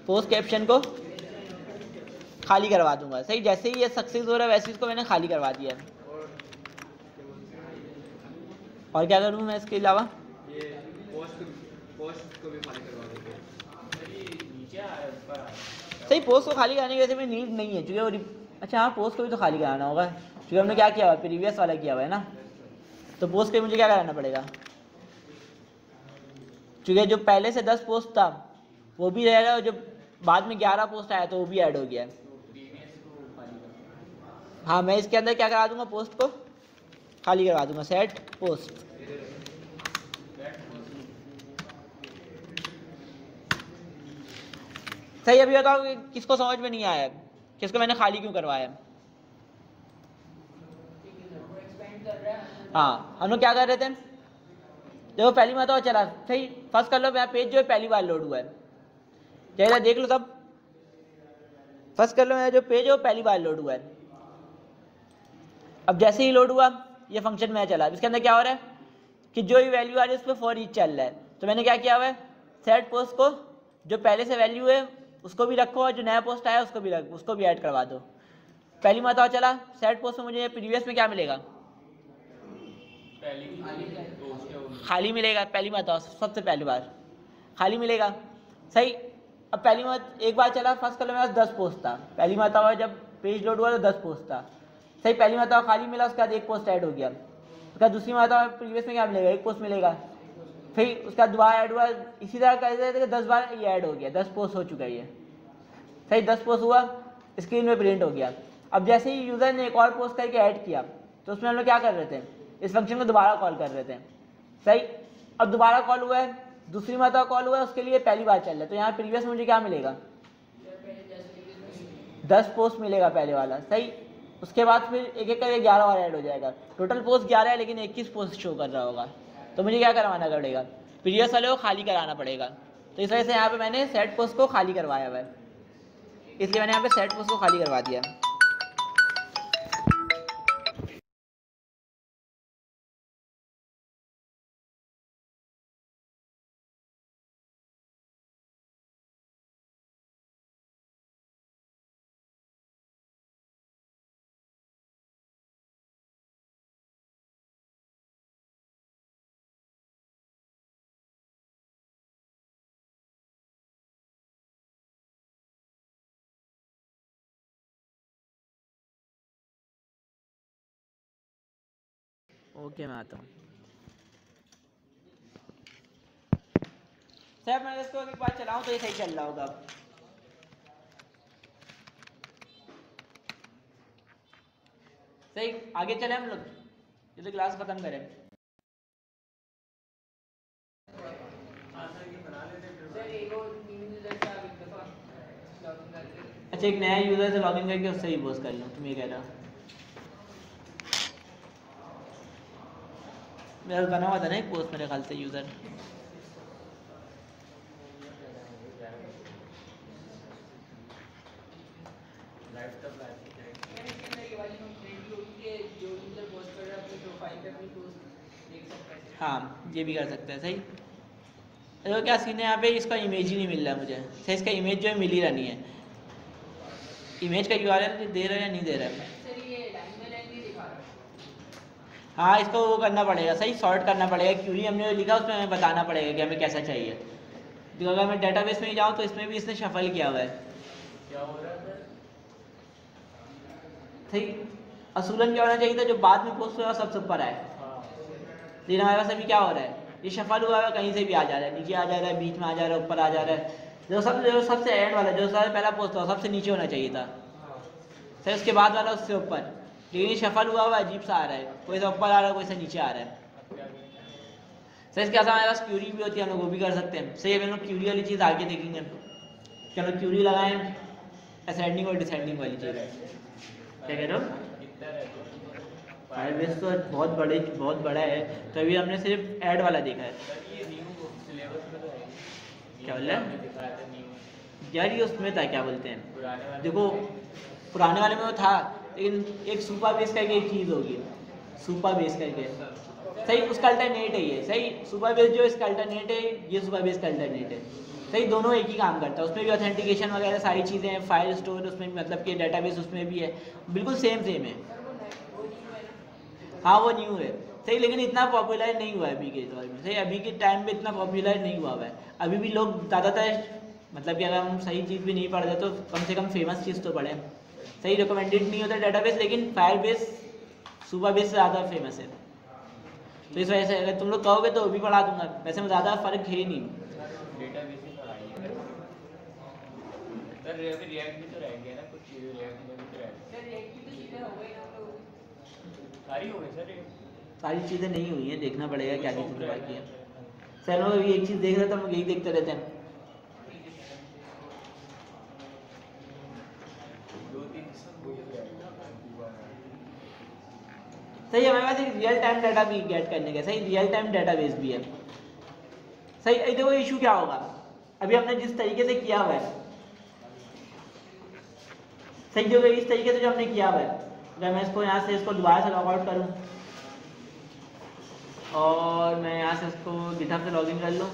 पोस्ट कैप्शन को खाली करवा दूंगा, सही। जैसे ही ये सक्सेस हो रहा है वैसे इसको मैंने खाली करवा दिया है। और क्या करूँ मैं इसके अलावा, ये पोस्ट को भी खाली करवा देंगे, सही। पोस्ट को खाली कराने की वैसे में नीड नहीं है, क्योंकि अच्छा हाँ, पोस्ट को भी तो खाली कराना होगा, क्योंकि हमने क्या किया हुआ, प्रीवियस वाला किया हुआ है ना। तो पोस्ट के मुझे क्या कराना पड़ेगा, क्योंकि जो पहले से 10 पोस्ट था वो भी रहेगा, और जो बाद में 11 पोस्ट आया तो वो भी ऐड हो गया है। हाँ, मैं इसके अंदर क्या करा दूंगा, पोस्ट को खाली करवा दूंगा, सेट पोस्ट। सही। अभी बताओ कि किसको समझ में नहीं आया, किसको मैंने खाली क्यों करवाया। हाँ, हम लोग क्या कर रहे थे, देखो पहली बात और चला, सही। फर्स्ट कर लो, मेरा पेज जो है पहली बार लोड हुआ है, जरा देख लो सब। फर्स्ट कर लो, मेरा जो पेज है वो पहली बार लोड हुआ है। अब जैसे ही लोड हुआ ये फंक्शन में चला, इसके अंदर क्या हो रहा है कि जो ही वैल्यू आ रही है उस पर फॉर ईच चल रहा है। तो मैंने क्या किया हुआ है, सेट पोस्ट को जो पहले से वैल्यू है उसको भी रखो, और जो नया पोस्ट आया उसको भी ऐड करवा दो। पहली बार चला, सेट पोस्ट में मुझे प्रीवियस में क्या मिलेगा, खाली मिलेगा। पहली बार सबसे पहली बार खाली मिलेगा, सही। अब पहली बार एक बार चला, फर्स्ट कलर में 10 पोस्ट था, पहली बार जब पेज लोड हुआ तो 10 पोस्ट था, सही। पहली बार खाली मिला, उसके बाद एक पोस्ट ऐड हो गया। उसके बाद दूसरी बार प्रीवियस में क्या मिलेगा, एक पोस्ट मिलेगा। फिर उसका दोबारा ऐड हुआ, इसी तरह कहते थे 10 बार ये ऐड हो गया, 10 पोस्ट हो चुका है ये, सही। 10 पोस्ट हुआ, स्क्रीन में प्रिंट हो गया। अब जैसे ही यूज़र ने एक और पोस्ट करके ऐड किया तो उसमें हम लोग क्या कर रहे थे, इस फंक्शन को दोबारा कॉल कर रहे थे, सही। अब दोबारा कॉल हुआ है, दूसरी मरतबा कॉल हुआ है, उसके लिए पहली बार चल रहा है। तो यहाँ प्रीवियस मुझे क्या मिलेगा, 10 पोस्ट मिलेगा पहले वाला, सही। उसके बाद फिर एक एक करके 11 और ऐड हो जाएगा। टोटल पोस्ट 11 है लेकिन 21 पोस्ट शो कर रहा होगा। तो मुझे क्या करवाना पड़ेगा, प्रीवियस वाले को खाली कराना पड़ेगा। तो इस वजह से यहाँ पे मैंने सेट पोस्ट को खाली करवाया हुआ है, इसलिए मैंने यहाँ पे सेट पोस्ट को खाली करवा दिया। ओके, मैं आता हूँ। सर मैं इसको एक बार चलाऊँ तो ये सही चल रहा होगा। सही, आगे चले हम लोग, ये तो क्लास खत्म करें। अच्छा, एक नया यूजर से लॉगिन करके उससे ही पोस्ट कर लूँ, तुम ये कह रहे हो? मेरा बना हुआ था ना एक पोस्ट मेरे ख्याल से यूजर। हाँ, ये भी कर सकते हैं। सही, तो क्या सीन है यहाँ पे, इसका इमेज ही नहीं मिल रहा मुझे। सही, इसका इमेज जो है मिल ही रहा नहीं है। इमेज का यूआरएल दे रहा है या नहीं दे रहा है? हाँ, इसको वो करना पड़ेगा, सही सॉर्ट करना पड़ेगा। क्यूरी हमने जो लिखा उसमें हमें बताना पड़ेगा कि हमें कैसा चाहिए। तो अगर मैं डेटाबेस में ही जाऊँ तो इसमें भी इसने शफल किया हुआ है। क्या हो रहा है? सही, असूलन क्या होना चाहिए था, जो बाद में पोस्ट हुआ सबसे ऊपर आए। लेकिन हमारे पास अभी क्या हो रहा है, ये शफल हुआ है, कहीं से भी आ जा रहा है, नीचे आ जा रहा है, बीच में आ जा रहा है, ऊपर आ जा रहा है। जो सबसे एंड वाला, जो सबसे पहला पोस्ट था सबसे नीचे होना चाहिए था। सर, उसके बाद वाला उससे ऊपर, लेकिन ये शफल हुआ हुआ अजीब सा आ रहा है, कोई सा ऊपर आ रहा है, कोई सा नीचे आ रहा है। सर, इसके साथ हमारे पास क्यूरी भी होती है, हम लोग वो भी कर सकते हैं। सही, अभी हम लोग क्यूरी वाली चीज़ आगे देखेंगे। चलो क्यूरी लगाएं, असेंडिंग और डिसेंडिंग वाली चीज़। क्या कह रहे हो? फायरबेस तो बहुत बड़ा है, तो अभी हमने सिर्फ ऐड वाला देखा है। क्या बोल रहे हैं यार, ये उसमें था, क्या बोलते हैं, देखो पुराने वाले में वो था, लेकिन एक सुपर बेस करके एक चीज़ होगी, सुपर बेस करके। सही, उसका अल्टरनेट है ये। सही, सुपर बेस जो इसका अल्टरनेट है, ये सुपर बेस का अल्टरनेट है। सही, दोनों एक ही काम करता है। उसमें भी ऑथेंटिकेशन वगैरह सारी चीज़ें हैं, फाइल स्टोर उसमें भी, मतलब कि डेटाबेस उसमें भी है, बिल्कुल सेम है। हाँ, वो न्यू है। सही, लेकिन इतना पॉपुलर नहीं हुआ है अभी के दौर में। सही, अभी के टाइम पे इतना पॉपुलर नहीं हुआ है। अभी भी लोग ज़्यादातर, मतलब कि अगर हम सही चीज़ भी नहीं पढ़ते तो कम से कम फेमस चीज़ तो पढ़ें। सही, रिकमेंडेड नहीं होता डेटाबेस, लेकिन फायरबेस सुपरबेस से ज़्यादा फेमस है। तो इस वजह से अगर तुम लोग कहोगे तो भी पढ़ा दूंगा, वैसे में ज़्यादा फ़र्क है ही नहीं। डेटाबेस ही पढ़ाइए सर, रिएक्ट भी तो रह गया ना, कुछ चीज़ें रिएक्ट में भी तो सारी हो गई सर। सारी चीज़ें नहीं हुई हैं, देखना पड़ेगा क्या क्या चीज़ें बाकी है। सर, हम लोग एक चीज़ देख रहे थे, हम लोग यही देखते रहते हैं। सही, हमारे पास एक रियल टाइम डाटा भी गेट करने का, सही रियल टाइम डेटाबेस भी है। सही, देखो इशू क्या होगा, अभी हमने जिस तरीके से किया हुआ है, सही जो इस तरीके से जो हमने किया हुआ है, अगर मैं इसको यहाँ से इसको दोबारा से लॉग आउट करूँ और मैं यहाँ से इसको गिटहब से लॉगिन कर लूँ,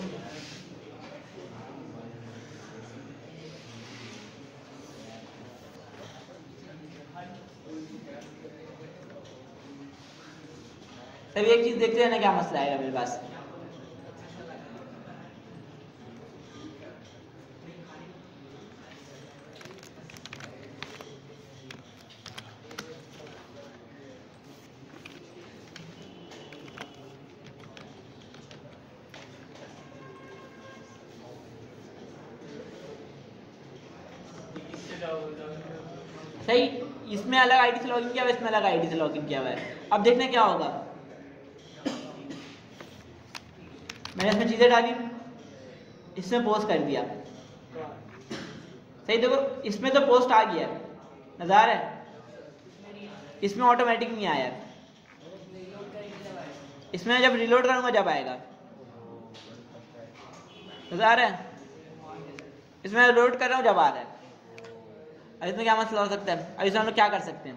तभी एक चीज देखते हैं ना क्या मसला आएगा मेरे पास। सही, इसमें अलग आईडी से लॉगिन किया हुआ है, इसमें अलग आईडी से लॉगिन किया हुआ है। अब देखना क्या होगा, मैंने इसमें चीज़ें डाली, इसमें पोस्ट कर दिया। सही, देखो इसमें तो पोस्ट आ गया, नज़र आ रहा है, इसमें ऑटोमेटिक नहीं आया, इसमें जब रिलोड करूँगा जब आएगा, नज़र आ रहा है, इसमें लोड कर रहा हूँ जब आ रहा है। अब इसमें क्या मसला हो सकता है, अब इसमें हम लोग क्या कर सकते हैं,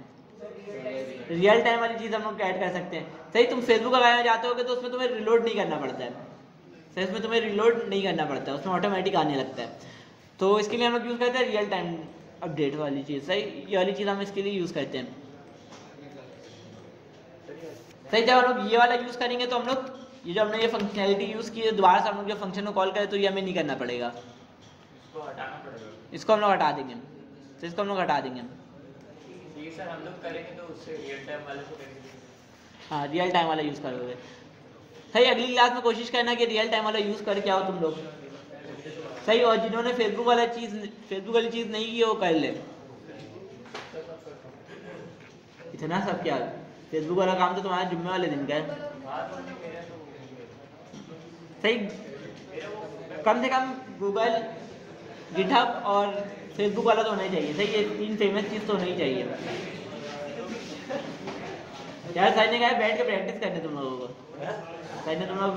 रियल टाइम वाली चीज़ हम लोग ऐड कर सकते हैं। सही, तुम फेसबुक लगाने जाते होगे तो उसमें तुम्हें रिलोड नहीं करना पड़ता है, सही इसमें तुम्हें रिलोड नहीं करना पड़ता है, उसमें ऑटोमेटिक आने लगता है। तो इसके लिए हम लोग यूज़ करते हैं रियल टाइम अपडेट वाली चीज़। सही, ये वाली चीज़ हम इसके लिए यूज़ करते हैं। सही, जब हम लोग ये वाला यूज़ करेंगे तो हम लोग ये जो हमने ये फंक्शनैलिटी यूज़ की है, दोबारा से हम लोग जो फंक्शन को कॉल करें तो ये हमें नहीं करना पड़ेगा, इसको हम लोग हटा देंगे। तो इसको हम लोग हटा देंगे। ये सर हम लोग करेंगे तो उससे रियल टाइम वाले को करेंगे। हाँ, रियल टाइम वाला यूज़ करोगे। सही, अगली क्लास में कोशिश करना कि रियल टाइम वाला यूज़ करके आओ तुम लोग। सही, और जिन्होंने फेसबुक वाली चीज़ नहीं की वो कर ले। इतना सब क्या, फेसबुक वाला काम तो तुम्हारे जुम्मे वाले दिन का है। सही, कम से कम गूगल, गिटहब और फेसबुक वाला तो होना ही चाहिए। सही, ये 3 फेमस चीज़ तो होना ही चाहिए यार। सर ने कहा बैठ के प्रैक्टिस करने तुम लोगों को, सर ने तुम लोग